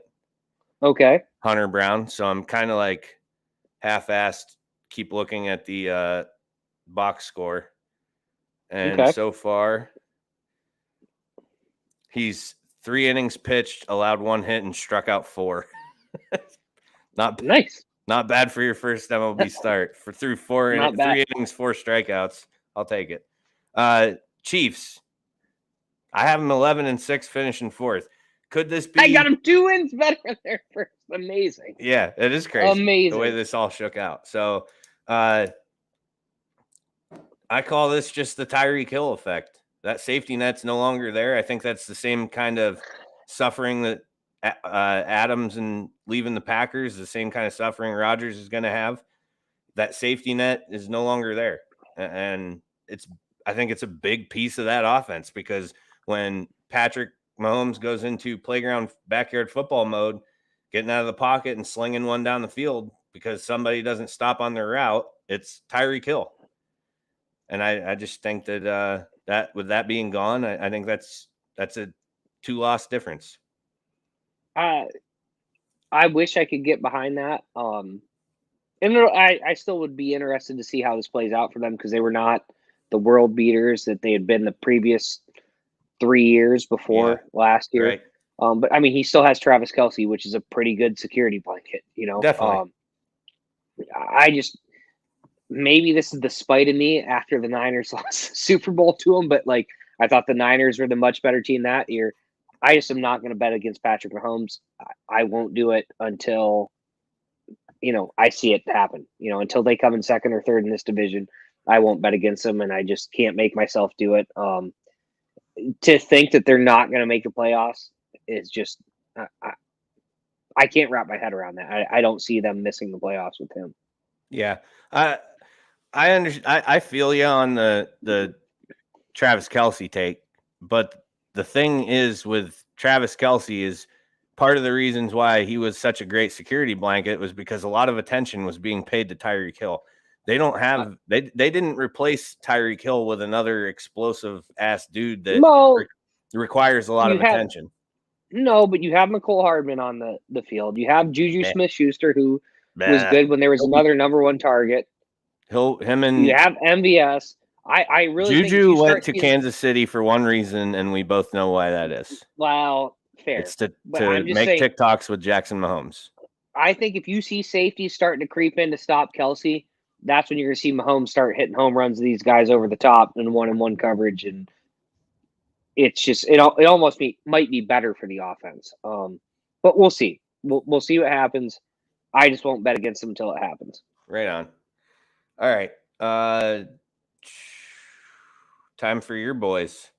Okay. Hunter Brown. So I'm kind of half-assed, keep looking at the box score. And so far, he's 3 innings pitched, allowed 1 hit, and struck out 4. Not nice. Not bad for your first MLB start. Through 3 innings, 4 strikeouts. I'll take it. Chiefs. I have them 11-6, finishing 4th. Could this be? I got them 2 wins better than their first. Amazing. Yeah, it is crazy. Amazing. The way this all shook out. So, I call this just the Tyreek Hill effect. That safety net's no longer there. I think that's the same kind of suffering that Adams and leaving the Packers, the same kind of suffering Rodgers is going to have. That safety net is no longer there. And I think it's a big piece of that offense because when Patrick Mahomes goes into playground backyard football mode, getting out of the pocket and slinging one down the field because somebody doesn't stop on their route, it's Tyreek Hill. And I just think that that with that being gone, I think that's a 2-loss difference. I wish I could get behind that. And I still would be interested to see how this plays out for them because they were not the world beaters that they had been the previous 3 years before last year. Right. But I mean, he still has Travis Kelce, which is a pretty good security blanket. Definitely. I just. Maybe this is the spite in me after the Niners lost the Super Bowl to them, but I thought the Niners were the much better team that year. I just am not going to bet against Patrick Mahomes. I won't do it until, I see it happen. Until they come in second or third in this division, I won't bet against them, and I just can't make myself do it. To think that they're not going to make the playoffs is just I can't wrap my head around that. I don't see them missing the playoffs with him. Yeah. I understand. I feel you on the Travis Kelce take, but the thing is with Travis Kelce is part of the reasons why he was such a great security blanket was because a lot of attention was being paid to Tyreek Hill. They don't have they didn't replace Tyreek Hill with another explosive ass dude that requires a lot of attention. No, but you have McCole Hardman on the field. You have Juju Meh. Smith-Schuster, who was Bah. good when there was another number one target. Him and You have MVS. I really think if Juju you went start to seeing, Kansas City for one reason, and we both know why that is. well, fair. It's to But I'm just make saying, TikToks with Jackson Mahomes. I think if you see safeties starting to creep in to stop Kelsey, that's when you're going to see Mahomes start hitting home runs to these guys over the top in one-on-one coverage, and it's just it almost might be better for the offense. But we'll see. We'll see what happens. I just won't bet against them until it happens. Right on. All right. Time for your boys.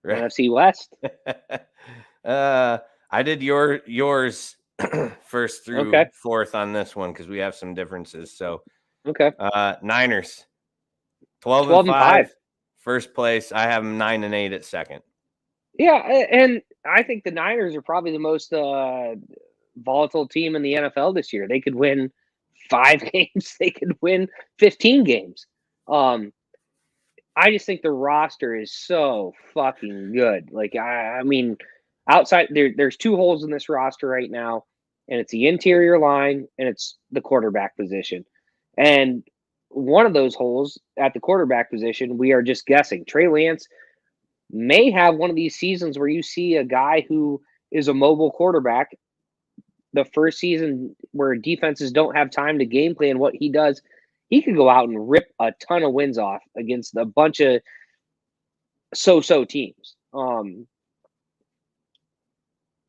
Right. NFC West. I did yours first through fourth on this one because we have some differences. So Niners 12-5, first place. I have them 9-8 at second. Yeah, and I think the Niners are probably the most volatile team in the NFL this year. They could win 5 games. They could win 15 games. I just think the roster is so fucking good. Like, I mean, outside there's 2 holes in this roster right now, and it's the interior line and it's the quarterback position. And one of those holes at the quarterback position, we are just guessing. Trey Lance may have one of these seasons where you see a guy who is a mobile quarterback. The first season where defenses don't have time to game plan what he does, he could go out and rip a ton of wins off against a bunch of so-so teams. I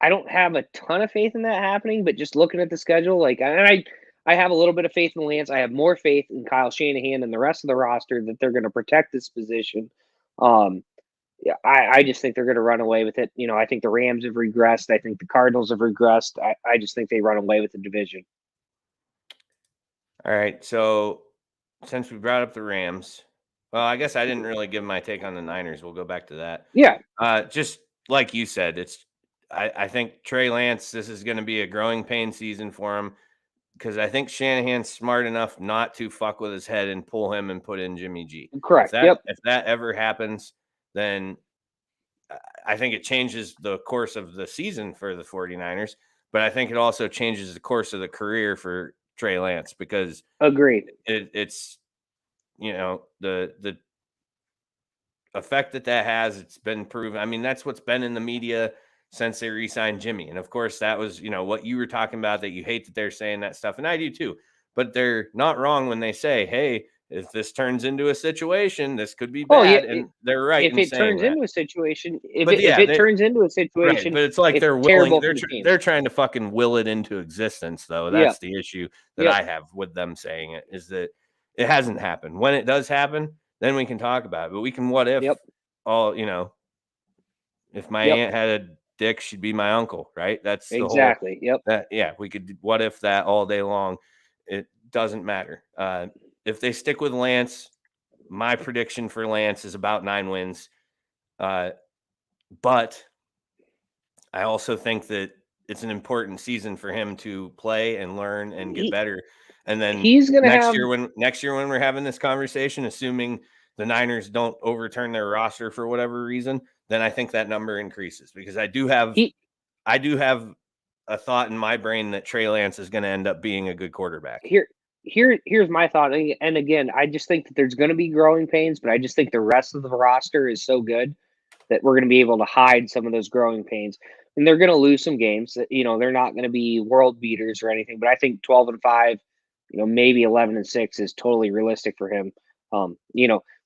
don't have a ton of faith in that happening, but just looking at the schedule, like, and I have a little bit of faith in Lance. I have more faith in Kyle Shanahan and the rest of the roster that they're going to protect this position. Yeah, I just think they're going to run away with it. I think the Rams have regressed. I think the Cardinals have regressed. I just think they run away with the division. All right. So since we brought up the Rams, well, I guess I didn't really give my take on the Niners. We'll go back to that. Yeah. Just like you said, I think Trey Lance, this is going to be a growing pain season for him because I think Shanahan's smart enough not to fuck with his head and pull him and put in Jimmy G. Correct. If that ever happens, then I think it changes the course of the season for the 49ers, but I think it also changes the course of the career for Trey Lance because agreed. It's the effect that has, it's been proven. I mean, that's what's been in the media since they re-signed Jimmy. And of course that was, what you were talking about, that you hate that they're saying that stuff. And I do too, but they're not wrong when they say, hey, if this turns into a situation, this could be bad. And they're right. If it turns into a situation, if it turns into a situation, right, but it's like they're willing, they're trying to fucking will it into existence though. That's the issue that I have with them saying it, is that it hasn't happened. When it does happen, then we can talk about it, but we can, what if if my aunt had a dick, she'd be my uncle, right? That's exactly. We could what if that all day long. It doesn't matter. If they stick with Lance, my prediction for Lance is about 9 wins. But I also think that it's an important season for him to play and learn and get better. And then he's going to next year when we're having this conversation, assuming the Niners don't overturn their roster for whatever reason, then I think that number increases, because I do have a thought in my brain that Trey Lance is going to end up being a good quarterback. Here's my thought. And again, I just think that there's going to be growing pains, but I just think the rest of the roster is so good that we're going to be able to hide some of those growing pains. And they're going to lose some games. They're not going to be world beaters or anything, but I think 12-5, maybe 11-6 is totally realistic for him.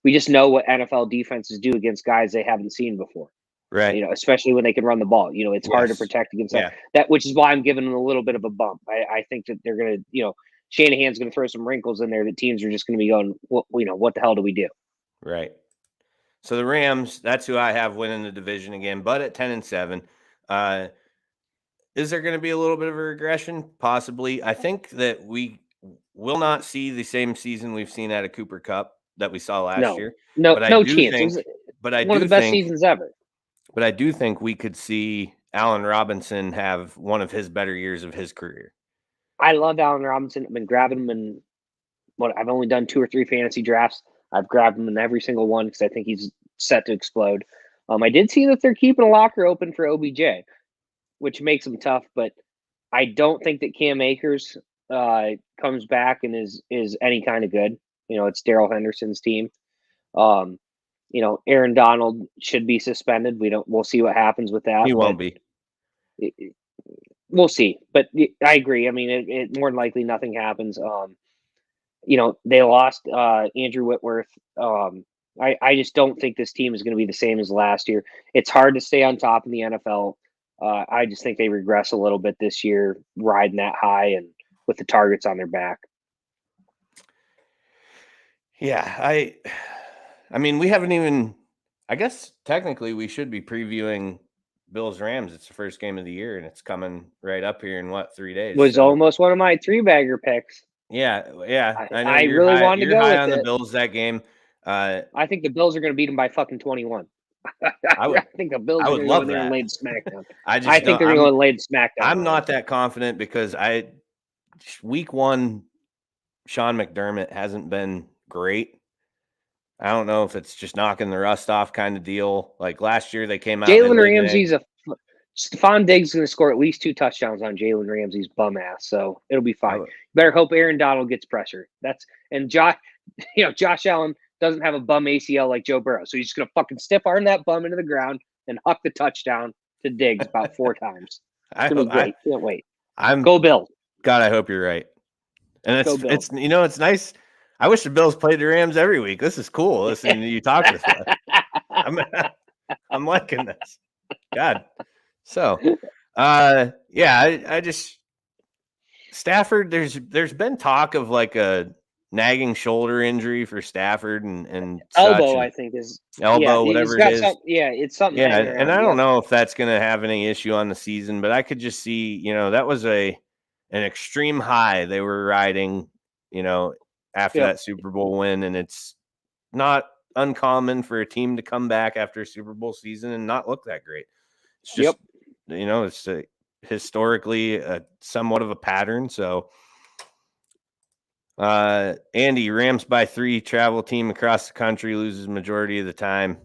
We just know what NFL defenses do against guys they haven't seen before. Right. Especially when they can run the ball. It's hard to protect against that, which is why I'm giving them a little bit of a bump. I think that they're going to, Shanahan's going to throw some wrinkles in there that teams are just going to be going, what the hell do we do? Right. So the Rams, that's who I have winning the division again, but at 10-7. Is there going to be a little bit of a regression? Possibly. I think that we will not see the same season we've seen out of Cooper Kupp that we saw last year. No chance. One of the best seasons ever. But I do think we could see Allen Robinson have one of his better years of his career. I love Allen Robinson. I've been grabbing him in I've only done 2 or 3 fantasy drafts. I've grabbed him in every single one because I think he's set to explode. I did see that they're keeping a locker open for OBJ, which makes them tough, but I don't think that Cam Akers comes back and is any kind of good. It's Darrell Henderson's team. Aaron Donald should be suspended. We'll see what happens with that. He won't be. We'll see, but I agree. I mean, it more than likely nothing happens. They lost Andrew Whitworth. I just don't think this team is going to be the same as last year. It's hard to stay on top in the NFL. I just think they regress a little bit this year, riding that high and with the targets on their back. Yeah, I mean, we haven't even. I guess technically we should be previewing Bills Rams. It's the first game of the year, and it's coming right up here in 3 days. Was almost one of my 3-bagger picks. Yeah. I know I really wanted to go high with on the it. Bills that game. I think the Bills are going to beat them by fucking 21. I think the Bills are going to go in there and lay the smackdown. I think they're going to go and lay the smackdown. I'm not that confident because week 1, Sean McDermott hasn't been great. I don't know if it's just knocking the rust off kind of deal. Like last year, they came out. Jalen Ramsey's Stephon Diggs is going to score at least 2 touchdowns on Jalen Ramsey's bum ass, so it'll be fine. Better hope Aaron Donald gets pressure. Josh Allen doesn't have a bum ACL like Joe Burrow, so he's just going to fucking stiff arm that bum into the ground and huck the touchdown to Diggs about 4 times. It's going to be great. Can't wait. Go Bills. God, I hope you're right. And it's nice. I wish the Bills played the Rams every week. This is cool. Listening to you talk this way. I'm liking this. God. So, I just Stafford. There's been talk of like a nagging shoulder injury for Stafford and elbow. I think is elbow, whatever it is. It's something. Yeah, and I don't know if that's going to have any issue on the season, but I could just see, that was an extreme high they were riding, after that Super Bowl win, and it's not uncommon for a team to come back after a Super Bowl season and not look that great. It's just, it's historically somewhat of a pattern. So, Andy, Rams by 3, travel team across the country, loses majority of the time.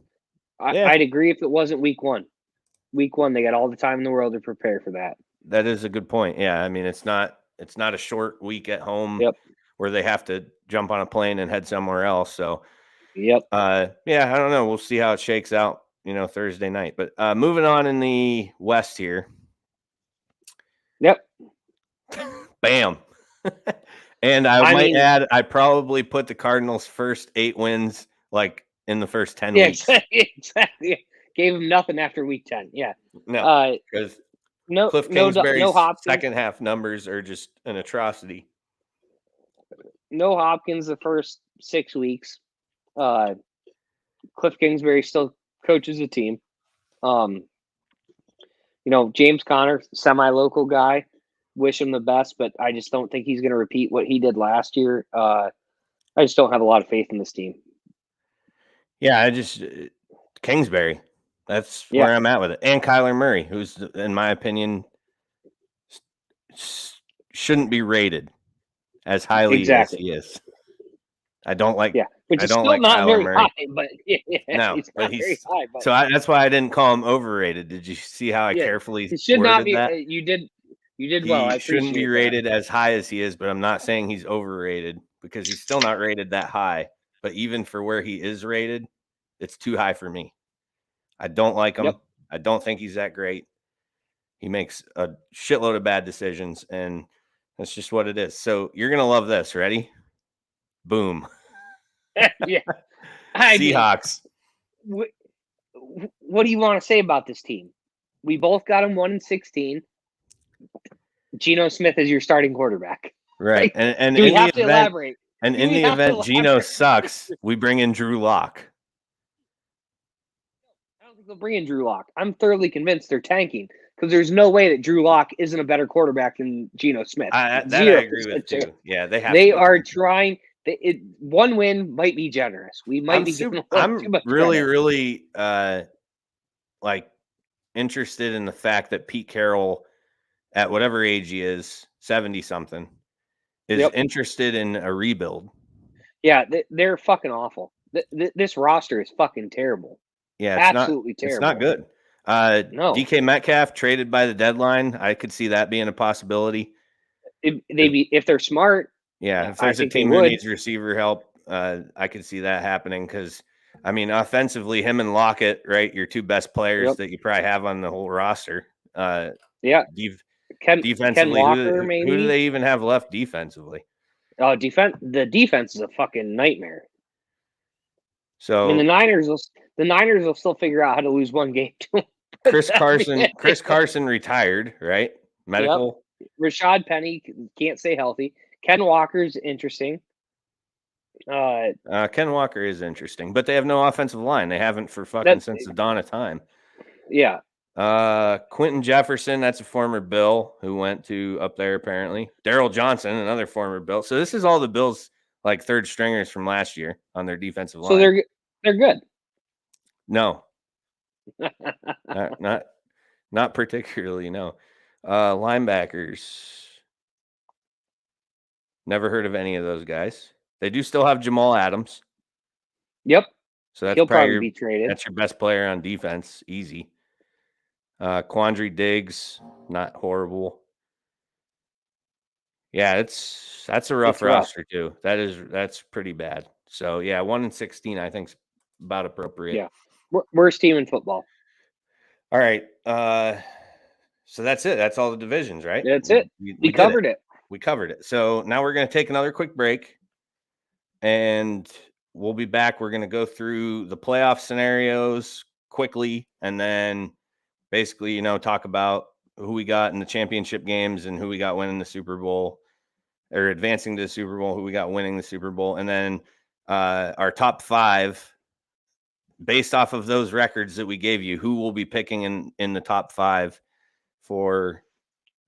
I'd agree if it wasn't week 1. Week 1, they got all the time in the world to prepare for that. That is a good point. Yeah, I mean, it's not a short week at home where they have to jump on a plane and head somewhere else. So, I don't know. We'll see how it shakes out, Thursday night. But moving on in the West here. Bam. And I might add, I probably put the Cardinals' first 8 wins like in the first 10 weeks. Exactly. Gave them nothing after week 10. Yeah. No, because Cliff Kingsbury's Hopkins. second half numbers are just an atrocity. No Hopkins the first 6 weeks. Cliff Kingsbury still coaches the team. James Conner, semi-local guy. Wish him the best, but I just don't think he's going to repeat what he did last year. I just don't have a lot of faith in this team. Yeah, Kingsbury. That's where I'm at with it. And Kyler Murray, who's, in my opinion, shouldn't be rated as highly as he is. I don't like. Yeah, which is still not Kyler very Murray. high, but no, he's but not very high. But so that's why I didn't call him overrated. Did you see how I carefully he should worded not be? that? You did well. He shouldn't be rated as high as he is, but I'm not saying he's overrated because he's still not rated that high. But even for where he is rated, it's too high for me. I don't like him. Yep. I don't think he's that great. He makes a shitload of bad decisions, and that's just what it is. So you're going to love this. Ready? Boom. Yeah. Seahawks. What do you want to say about this team? We both got them 1-16. Geno Smith is your starting quarterback. Right. And do we have to elaborate? And in the event Geno sucks, we bring in Drew Lock. I don't think they'll bring in Drew Lock. I'm thoroughly convinced they're tanking because there's no way that Drew Lock isn't a better quarterback than Geno Smith. That I agree with too. Yeah, they are trying. One win might be generous. We might be giving I'm too much really, credit. really interested in the fact that Pete Carroll, at whatever age he is, 70-something, is interested in a rebuild. Yeah, they're fucking awful. This roster is fucking terrible. Yeah, absolutely terrible. It's not good. No. DK Metcalf traded by the deadline. I could see that being a possibility. If they're smart. Yeah, if there's a team who needs receiver help, I could see that happening because, I mean, offensively, him and Lockett, right, your two best players that you probably have on the whole roster. Defensively, Ken Walker, maybe? Who do they even have left defensively? The defense is a fucking nightmare. So I mean, the Niners will still figure out how to lose one game too. Chris Carson retired, right? Medical. Yep. Rashad Penny can't stay healthy. Ken Walker's interesting. Ken Walker is interesting, but they have no offensive line. They haven't for fucking since the dawn of time. Yeah. Quentin Jefferson, that's a former Bill who went to up there apparently. Daryl Johnson, another former Bill. So this is all the Bills like third stringers from last year on their defensive line. So they're good. No. not particularly, no. Linebackers. Never heard of any of those guys. They do still have Jamal Adams. Yep. So that's He'll probably be traded. That's your best player on defense. Easy. Quandre Diggs, not horrible. Yeah, that's a rough roster too. That's pretty bad. So yeah, 1-16 I think is about appropriate. Yeah. Worst team in football. All right. So that's it. That's all the divisions, right? That's it. We covered it. We covered it. So now we're going to take another quick break and we'll be back. We're going to go through the playoff scenarios quickly and then basically, talk about who we got in the championship games and who we got winning the Super Bowl or advancing to the Super Bowl, who we got winning the Super Bowl. And then our top 5 based off of those records that we gave you, who will be picking in the top 5 for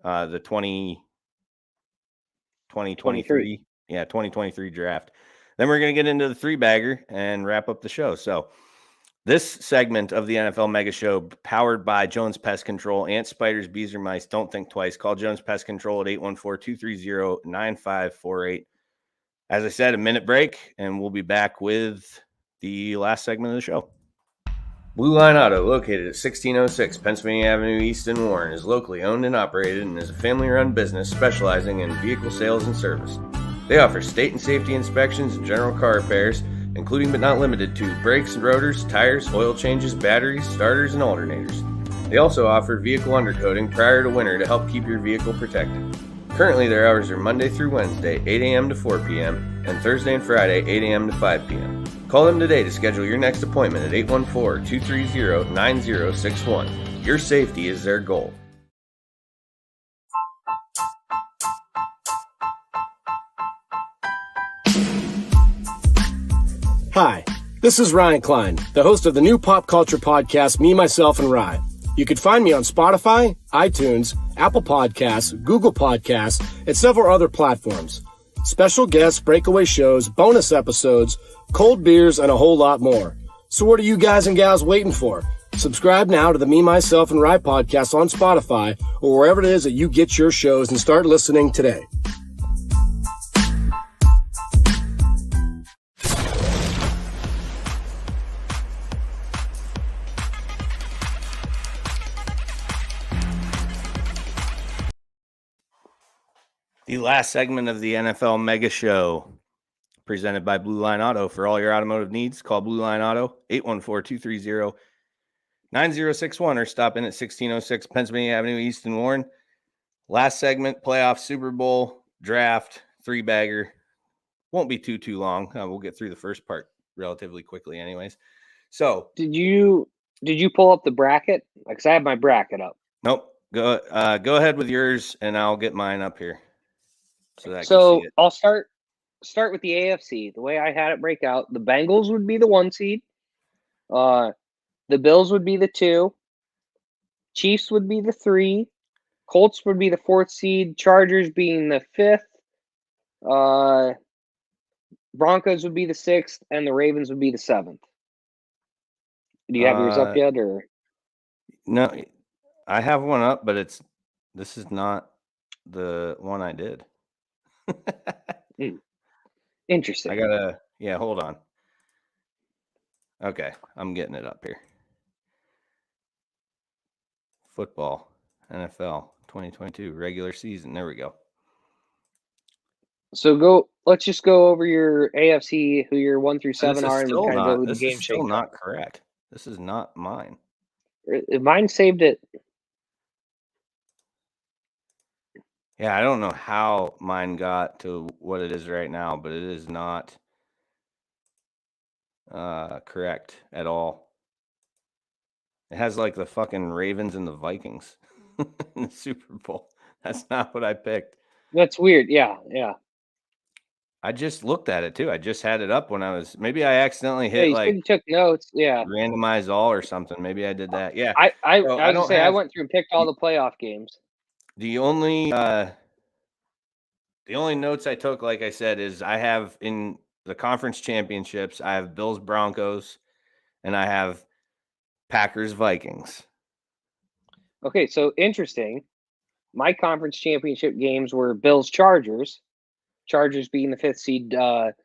the 2023 2023 draft. Then we're going to get into the 3-bagger and wrap up the show. So this segment of the NFL Mega Show, powered by Jones Pest Control, ants, spiders, bees, or mice, don't think twice. Call Jones Pest Control at 814-230-9548. As I said, a minute break, and we'll be back with the last segment of the show. Blue Line Auto, located at 1606 Pennsylvania Avenue East in Warren, is locally owned and operated and is a family-run business specializing in vehicle sales and service. They offer state and safety inspections and general car repairs, including but not limited to brakes and rotors, tires, oil changes, batteries, starters, and alternators. They also offer vehicle undercoating prior to winter to help keep your vehicle protected. Currently, their hours are Monday through Wednesday, 8 a.m. to 4 p.m., and Thursday and Friday, 8 a.m. to 5 p.m. Call them today to schedule your next appointment at 814-230-9061. Your safety is their goal. Hi, this is Ryan Klein, the host of the new pop culture podcast, Me, Myself, and Rye. You can find me on Spotify, iTunes, Apple Podcasts, Google Podcasts, and several other platforms. Special guests, breakaway shows, bonus episodes, cold beers, and a whole lot more. So what are you guys and gals waiting for? Subscribe now to the Me, Myself, and Rye podcast on Spotify or wherever it is that you get your shows and start listening today. The last segment of the NFL Mega Show, presented by Blue Line Auto. For all your automotive needs, call Blue Line Auto, 814-230-9061, or stop in at 1606 Pennsylvania Avenue East in Warren. Last segment, playoff, Super Bowl, draft, 3-bagger. Won't be too long. We'll get through the first part relatively quickly anyways. So, did you pull up the bracket? Because I have my bracket up. Nope. Go ahead with yours, and I'll get mine up here. So I'll start with the AFC. The way I had it break out, the Bengals would be the 1 seed. The Bills would be the 2. Chiefs would be the 3. Colts would be the 4th seed. Chargers being the 5th. Broncos would be the 6th, and the Ravens would be the 7th. Do you have yours up yet, or no? I have one up, but this is not the one I did. Interesting. hold on. Okay, I'm getting it up here. football, NFL 2022 regular season. There we go. So let's just go over your AFC, who your 1 through 7 are, and we kind of go who the game still shakes not correct. This is not mine. Mine saved it. Yeah, I don't know how mine got to what it is right now, but it is not correct at all. It has like the fucking Ravens and the Vikings in the Super Bowl. That's not what I picked. That's weird. Yeah. I just looked at it too. I just had it up when I was. Maybe I accidentally Yeah, hit you said you took notes. Yeah. randomize all or something. Maybe I did that. Yeah. I So was gonna say I went through and picked all the playoff games. The only notes I took, like I said, is I have in the conference championships, I have Bills Broncos, and I have Packers Vikings. Okay, so interesting. My conference championship games were Bills Chargers. Chargers beating the 5th seed. The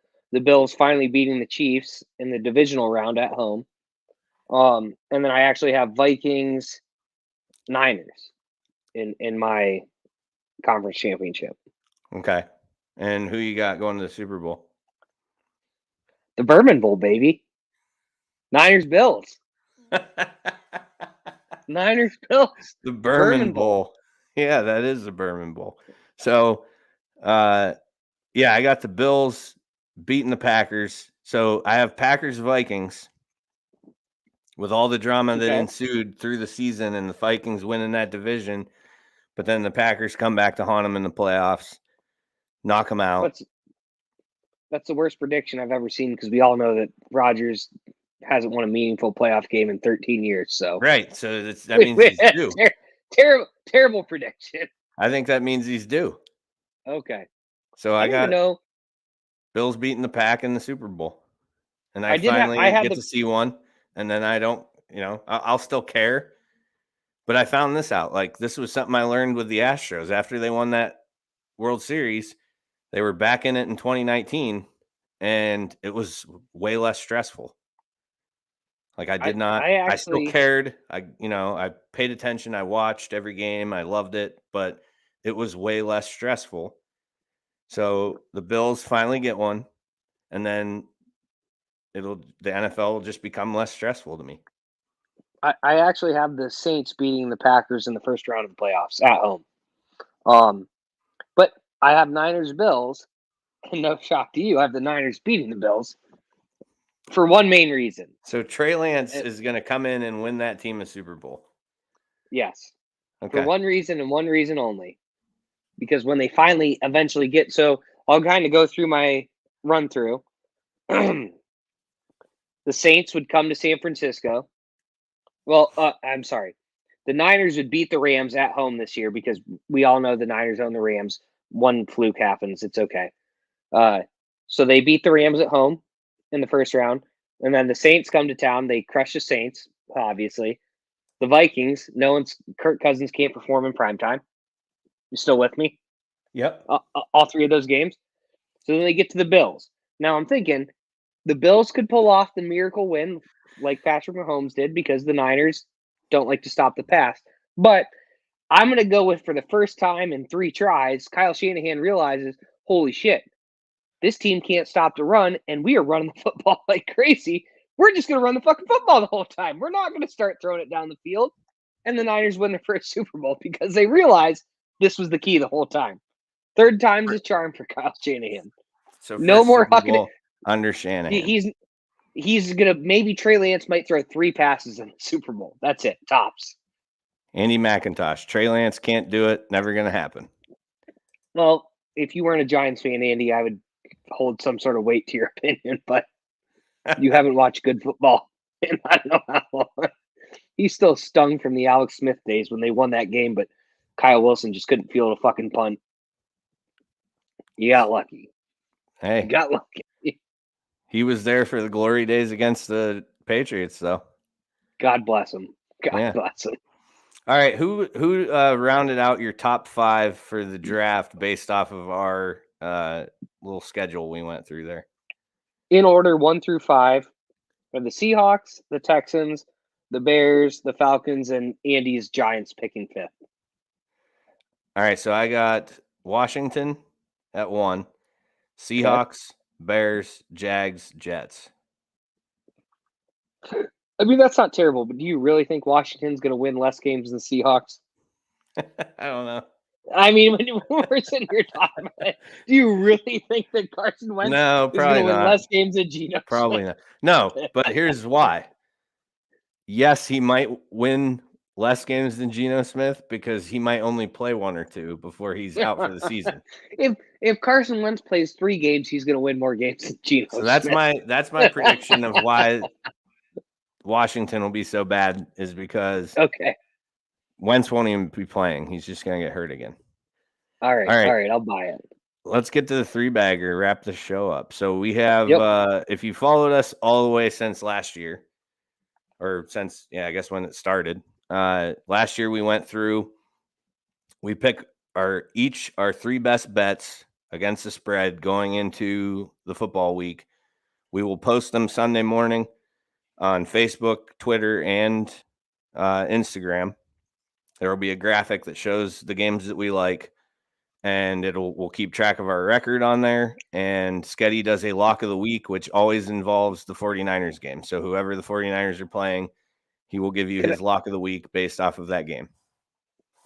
Bills finally beating the Chiefs in the divisional round at home. And then I actually have Vikings Niners in my conference championship. Okay. And who you got going to the Super Bowl? The Bourbon Bowl, baby. Niners Bills. Niners Bills. The Bourbon Bowl. Yeah, that is the Bourbon Bowl. So, yeah, I got the Bills beating the Packers. So I have Packers Vikings with all the drama that ensued through the season and the Vikings winning that division. But then the Packers come back to haunt them in the playoffs, knock them out. That's the worst prediction I've ever seen because we all know that Rodgers hasn't won a meaningful playoff game in 13 years. So right, so that means he's due. Terrible prediction. I think that means he's due. Okay. So I got Bills beating the Pack in the Super Bowl, and I finally get to see one. And then I don't, I'll still care. But I found this out. Like, this was something I learned with the Astros after they won that World Series. They were back in it in 2019, and it was way less stressful. Like, I still cared. I paid attention. I watched every game. I loved it, but it was way less stressful. So the Bills finally get one, and then the NFL will just become less stressful to me. I actually have the Saints beating the Packers in the first round of the playoffs at home. But I have Niners Bills, and no shock to you, I have the Niners beating the Bills for one main reason. So Trey Lance is going to come in and win that team a Super Bowl. Yes. Okay. For one reason and one reason only. Because when they finally eventually get, so I'll kind of go through my run through. The Saints would come to San Francisco. Well, I'm sorry. The Niners would beat the Rams at home this year because we all know the Niners own the Rams. One fluke happens. It's okay. So they beat the Rams at home in the first round. And then the Saints come to town. They crush the Saints, obviously. The Vikings, Kirk Cousins can't perform in primetime. You still with me? Yep. All three of those games. So then they get to the Bills. Now I'm thinking the Bills could pull off the miracle win like Patrick Mahomes did because the Niners don't like to stop the pass. But I'm going to go with, for the first time in 3 tries, Kyle Shanahan realizes, holy shit, this team can't stop the run, and we are running the football like crazy. We're just going to run the fucking football the whole time. We're not going to start throwing it down the field. And the Niners win their first Super Bowl because they realized this was the key the whole time. Third time's a charm for Kyle Shanahan. So no more hucking under Shanahan. He's gonna, maybe Trey Lance might throw 3 passes in the Super Bowl. That's it, tops. Andy McIntosh. Trey Lance can't do it. Never gonna happen. Well, if you weren't a Giants fan, Andy, I would hold some sort of weight to your opinion, but you haven't watched good football in I don't know how long. He's still stung from the Alex Smith days when they won that game, but Kyle Wilson just couldn't field a fucking punt. You got lucky. Hey. You got lucky. He was there for the glory days against the Patriots, though. God bless him. God bless him. All right, who rounded out your top 5 for the draft based off of our little schedule we went through there? In order, 1 through 5 are the Seahawks, the Texans, the Bears, the Falcons, and Andy's Giants picking 5th. All right, so I got Washington at 1, Seahawks, Bears, Jags, Jets. I mean, that's not terrible, but do you really think Washington's going to win less games than the Seahawks? I don't know. I mean, when we're sitting here talking about it, do you really think that Carson Wentz No, is going probably to win not. less games than Geno Probably Smith? not. No, but here's why. Yes, he might win less games than Geno Smith because he might only play 1 or 2 before he's out for the season. If Carson Wentz plays 3 games, he's going to win more games than Geno So that's Smith. my prediction of why Washington will be so bad is because Wentz won't even be playing. He's just going to get hurt again. All right, I'll buy it. Let's get to the 3-bagger, wrap the show up. So we have, if you followed us all the way since last year, or since, I guess when it started, last year we went through, we pick our 3 best bets against the spread going into the football week. We will post them Sunday morning on Facebook, Twitter, and Instagram. There will be a graphic that shows the games that we like, and we'll keep track of our record on there. And Sketty does a lock of the week, which always involves the 49ers game. So whoever the 49ers are playing, he will give you his lock of the week based off of that game.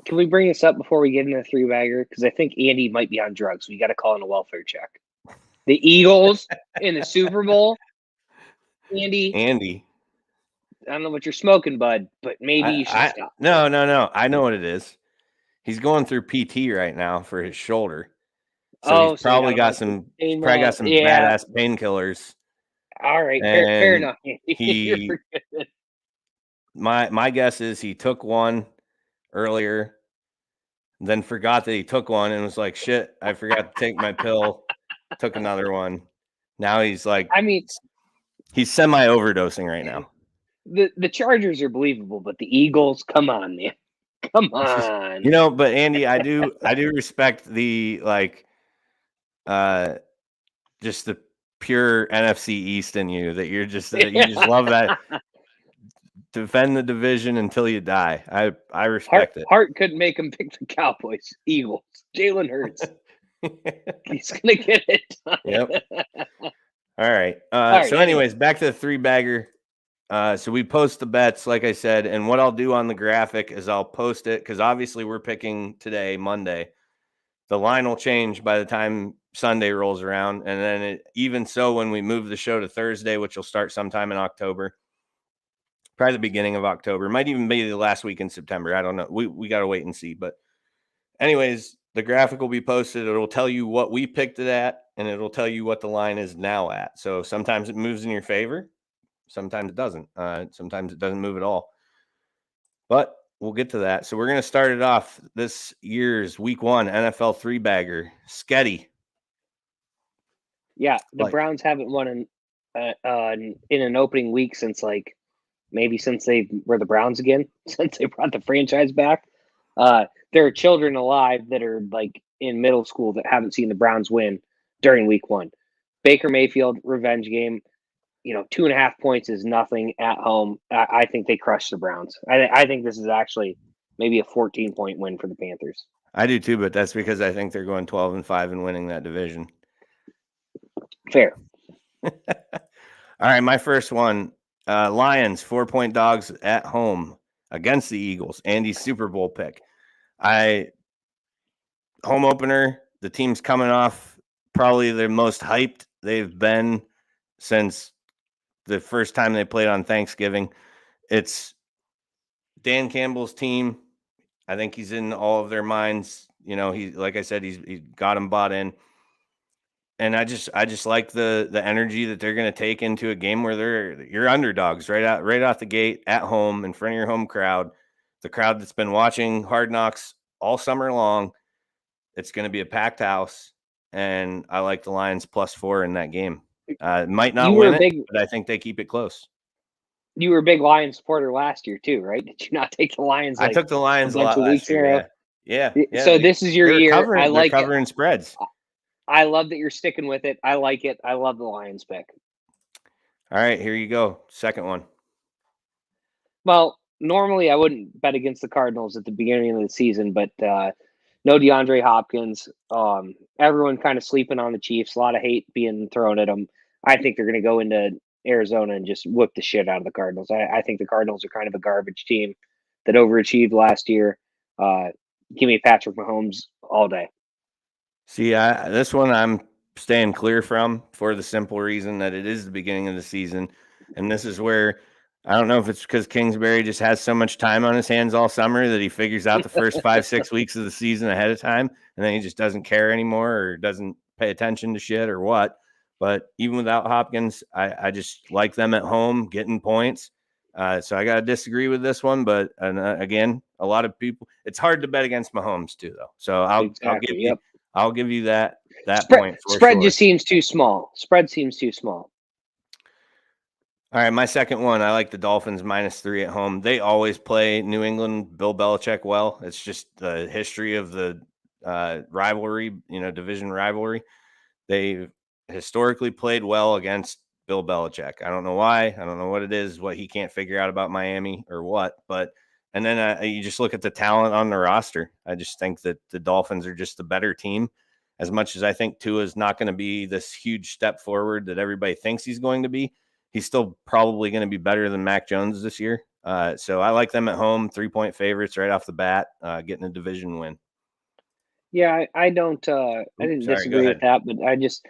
Can we bring this up before we get into the 3-bagger? Because I think Andy might be on drugs. We got to call in a welfare check. The Eagles in the Super Bowl. Andy. I don't know what you're smoking, bud, but maybe you should stop. No. I know what it is. He's going through PT right now for his shoulder. So he's probably got some badass painkillers. All right, fair enough. My guess is he took one earlier, then forgot that he took one and was like, shit, I forgot to take my pill. Took another one. Now he's like, he's semi-overdosing right now. The Chargers are believable, but the Eagles, come on, man. Come on. But Andy, I do respect the just the pure NFC East in you that you just love that. Defend the division until you die. I respect it. Hart couldn't make him pick the Cowboys, Eagles, Jalen Hurts. He's gonna get it done. Yep. All right. So anyways, back to the 3-bagger. So we post the bets, like I said, and what I'll do on the graphic is I'll post it because obviously we're picking today, Monday. The line will change by the time Sunday rolls around, and then even so, when we move the show to Thursday, which will start sometime in October, probably the beginning of October, might even be the last week in September. I don't know. We got to wait and see. But anyways, the graphic will be posted. It'll tell you what we picked it at, and it'll tell you what the line is now at. So sometimes it moves in your favor. Sometimes it doesn't. Sometimes it doesn't move at all. But we'll get to that. So we're going to start it off this year's Week 1 NFL 3-bagger. Sketty. Yeah, the Browns haven't won in an opening week since since they were the Browns again, since they brought the franchise back. There are children alive that are in middle school that haven't seen the Browns win during Week 1. Baker Mayfield, revenge game. 2.5 points is nothing at home. I think they crushed the Browns. I think this is actually maybe a 14-point win for the Panthers. I do too, but that's because I think they're going 12-5 and winning that division. Fair. All right, my first one. Lions, 4-point dogs at home against the Eagles. Andy's Super Bowl pick. Home opener. The team's coming off probably the most hyped they've been since the first time they played on Thanksgiving. It's Dan Campbell's team. I think he's in all of their minds. He, like I said, he's got them bought in. And I just like the energy that they're going to take into a game where you're underdogs right out the gate at home in front of your home crowd, the crowd that's been watching Hard Knocks all summer long. It's going to be a packed house, and I like the Lions +4 in that game. Might not win it, but I think they keep it close. You were a big Lions supporter last year too, right? Did you not take the Lions? I took the Lions a lot last year. Yeah. So this is your year. I like covering spreads. I love that you're sticking with it. I like it. I love the Lions pick. All right, here you go. Second one. Well, normally I wouldn't bet against the Cardinals at the beginning of the season, but no DeAndre Hopkins. Everyone kind of sleeping on the Chiefs. A lot of hate being thrown at them. I think they're going to go into Arizona and just whip the shit out of the Cardinals. I think the Cardinals are kind of a garbage team that overachieved last year. Give me Patrick Mahomes all day. See, this one I'm staying clear from for the simple reason that it is the beginning of the season. And this is where I don't know if it's because Kingsbury just has so much time on his hands all summer that he figures out the first 5-6 weeks of the season ahead of time. And then he just doesn't care anymore or doesn't pay attention to shit or what. But even without Hopkins, I just like them at home getting points. So I got to disagree with this one. But again, a lot of people, it's hard to bet against Mahomes too, though. So I'll give you that point for spread sure. just seems too small. Spread seems too small. All right, my second one, I like the Dolphins -3 at home. They always play New England, Bill Belichick well. It's just the history of the rivalry, division rivalry. They've historically played well against Bill Belichick. I don't know why. I don't know what it is, what he can't figure out about Miami or what. But and then you just look at the talent on the roster. I just think that the Dolphins are just the better team. As much as I think Tua is not going to be this huge step forward that everybody thinks he's going to be, he's still probably going to be better than Mac Jones this year. So I like them at home, 3-point favorites right off the bat, getting a division win. Yeah, I don't. I didn't disagree with that, but I just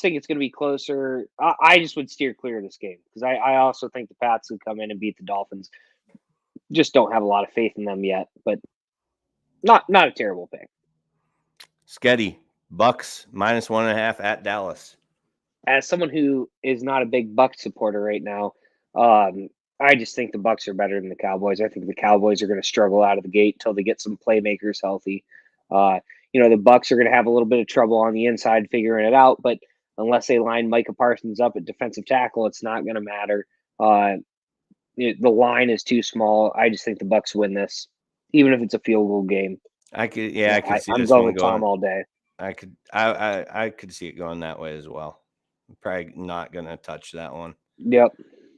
think it's going to be closer. I just would steer clear of this game because I also think the Pats would come in and beat the Dolphins. Just don't have a lot of faith in them yet, but not a terrible pick. Sketty, Bucks -1.5 at Dallas. As someone who is not a big Bucs supporter right now, I just think the Bucs are better than the Cowboys. I think the Cowboys are going to struggle out of the gate until they get some playmakers healthy. The Bucs are going to have a little bit of trouble on the inside figuring it out, but unless they line Micah Parsons up at defensive tackle, it's not going to matter. The line is too small. I just think the Bucs win this, even if it's a field goal game. I could see I'm this going one with Tom all day. I could see it going that way as well. I'm probably not going to touch that one. Yep.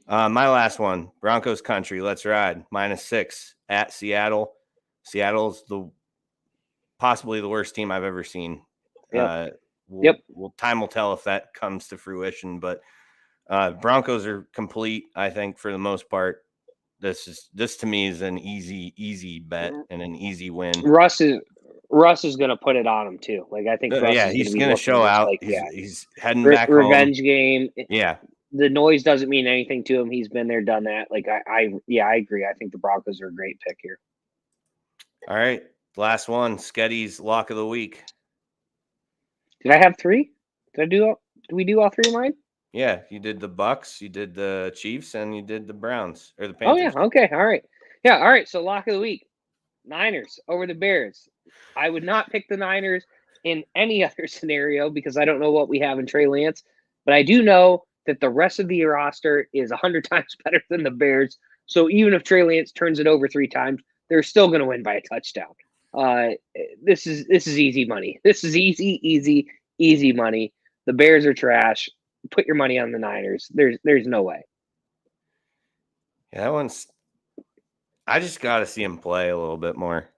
My last one, Broncos country. Let's ride -6 at Seattle. Seattle's possibly the worst team I've ever seen. Yep. Time will tell if that comes to fruition, but Broncos are complete, I think, for the most part. This to me is an easy bet and an easy win. Russ is going to put it on him too. Like I think he's going to show out. He's heading back revenge home. game. Yeah. The noise doesn't mean anything to him. He's been there, done that. Like I agree. I think the Broncos are a great pick here. All right. Last one, Sketty's lock of the week. Did I have 3? Did we do all 3 of mine? Yeah, you did the Bucks, you did the Chiefs, and you did the Browns or the Panthers. Oh yeah, okay, all right. Yeah, all right. So lock of the week. Niners over the Bears. I would not pick the Niners in any other scenario because I don't know what we have in Trey Lance, but I do know that the rest of the roster is 100 times better than the Bears. So even if Trey Lance turns it over 3 times, they're still going to win by a touchdown. This is easy money. This is easy money. The Bears are trash. Put your money on the Niners. There's no way. Yeah, that one's. I just got to see him play a little bit more.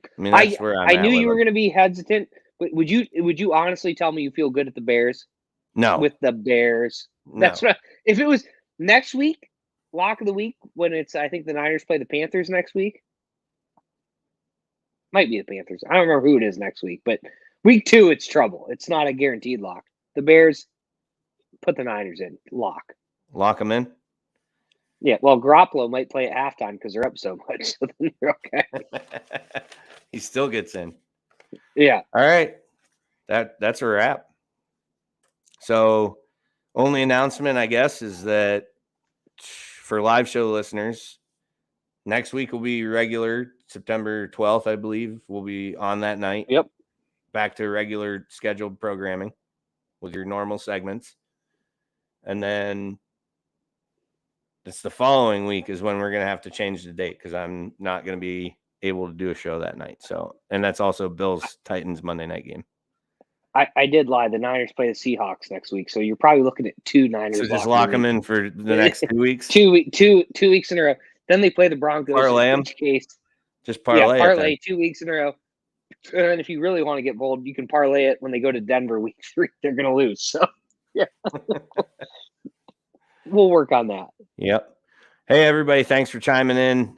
I mean, that's where I knew you were going to be hesitant. But would you honestly tell me you feel good at the Bears? No. With the Bears. No. That's what. If it was next week, lock of the week, when it's I think the Niners play the Panthers next week. Might be the Panthers. I don't remember who it is next week, but week 2, it's trouble. It's not a guaranteed lock. The Bears, put the Niners in. Lock them in? Yeah, well, Garoppolo might play at halftime because they're up so much. So then they're okay. He still gets in. Yeah. All right. That's a wrap. So only announcement, I guess, is that for live show listeners, next week will be regular. September 12th, I believe, will be on that night. Yep. Back to regular scheduled programming with your normal segments. And then it's the following week is when we're going to have to change the date because I'm not going to be able to do a show that night. So, and that's also Bills Titans Monday night game. I did lie. The Niners play the Seahawks next week, so you're probably looking at 2 Niners. So just lock them in for the next 2 weeks. 2 weeks in a row. Then they play the Broncos. Parlay in which case, just parlay 2 weeks in a row. And if you really want to get bold, you can parlay it when they go to Denver week 3. They're going to lose. So, yeah. We'll work on that. Yep. Hey, everybody. Thanks for chiming in,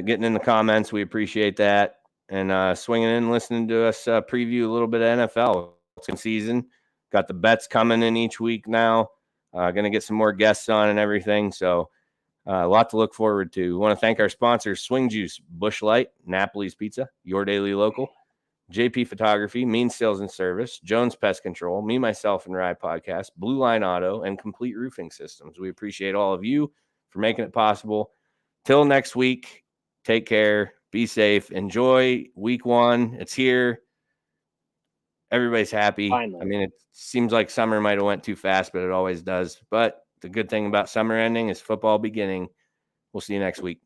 getting in the comments. We appreciate that. And swinging in, listening to us preview a little bit of NFL. It's in season. Got the bets coming in each week now. Going to get some more guests on and everything. So a lot to look forward to. We want to thank our sponsors, Swing Juice, Busch Light, Napoli's Pizza, Your Daily Local, JP Photography, Mean Sales and Service, Jones Pest Control, Me, Myself, and Rye Podcast, Blue Line Auto, and Complete Roofing Systems. We appreciate all of you for making it possible. Till next week, take care, be safe, enjoy week 1. It's here. Everybody's happy. Finally. I mean, it seems like summer might have went too fast, but it always does. But the good thing about summer ending is football beginning. We'll see you next week.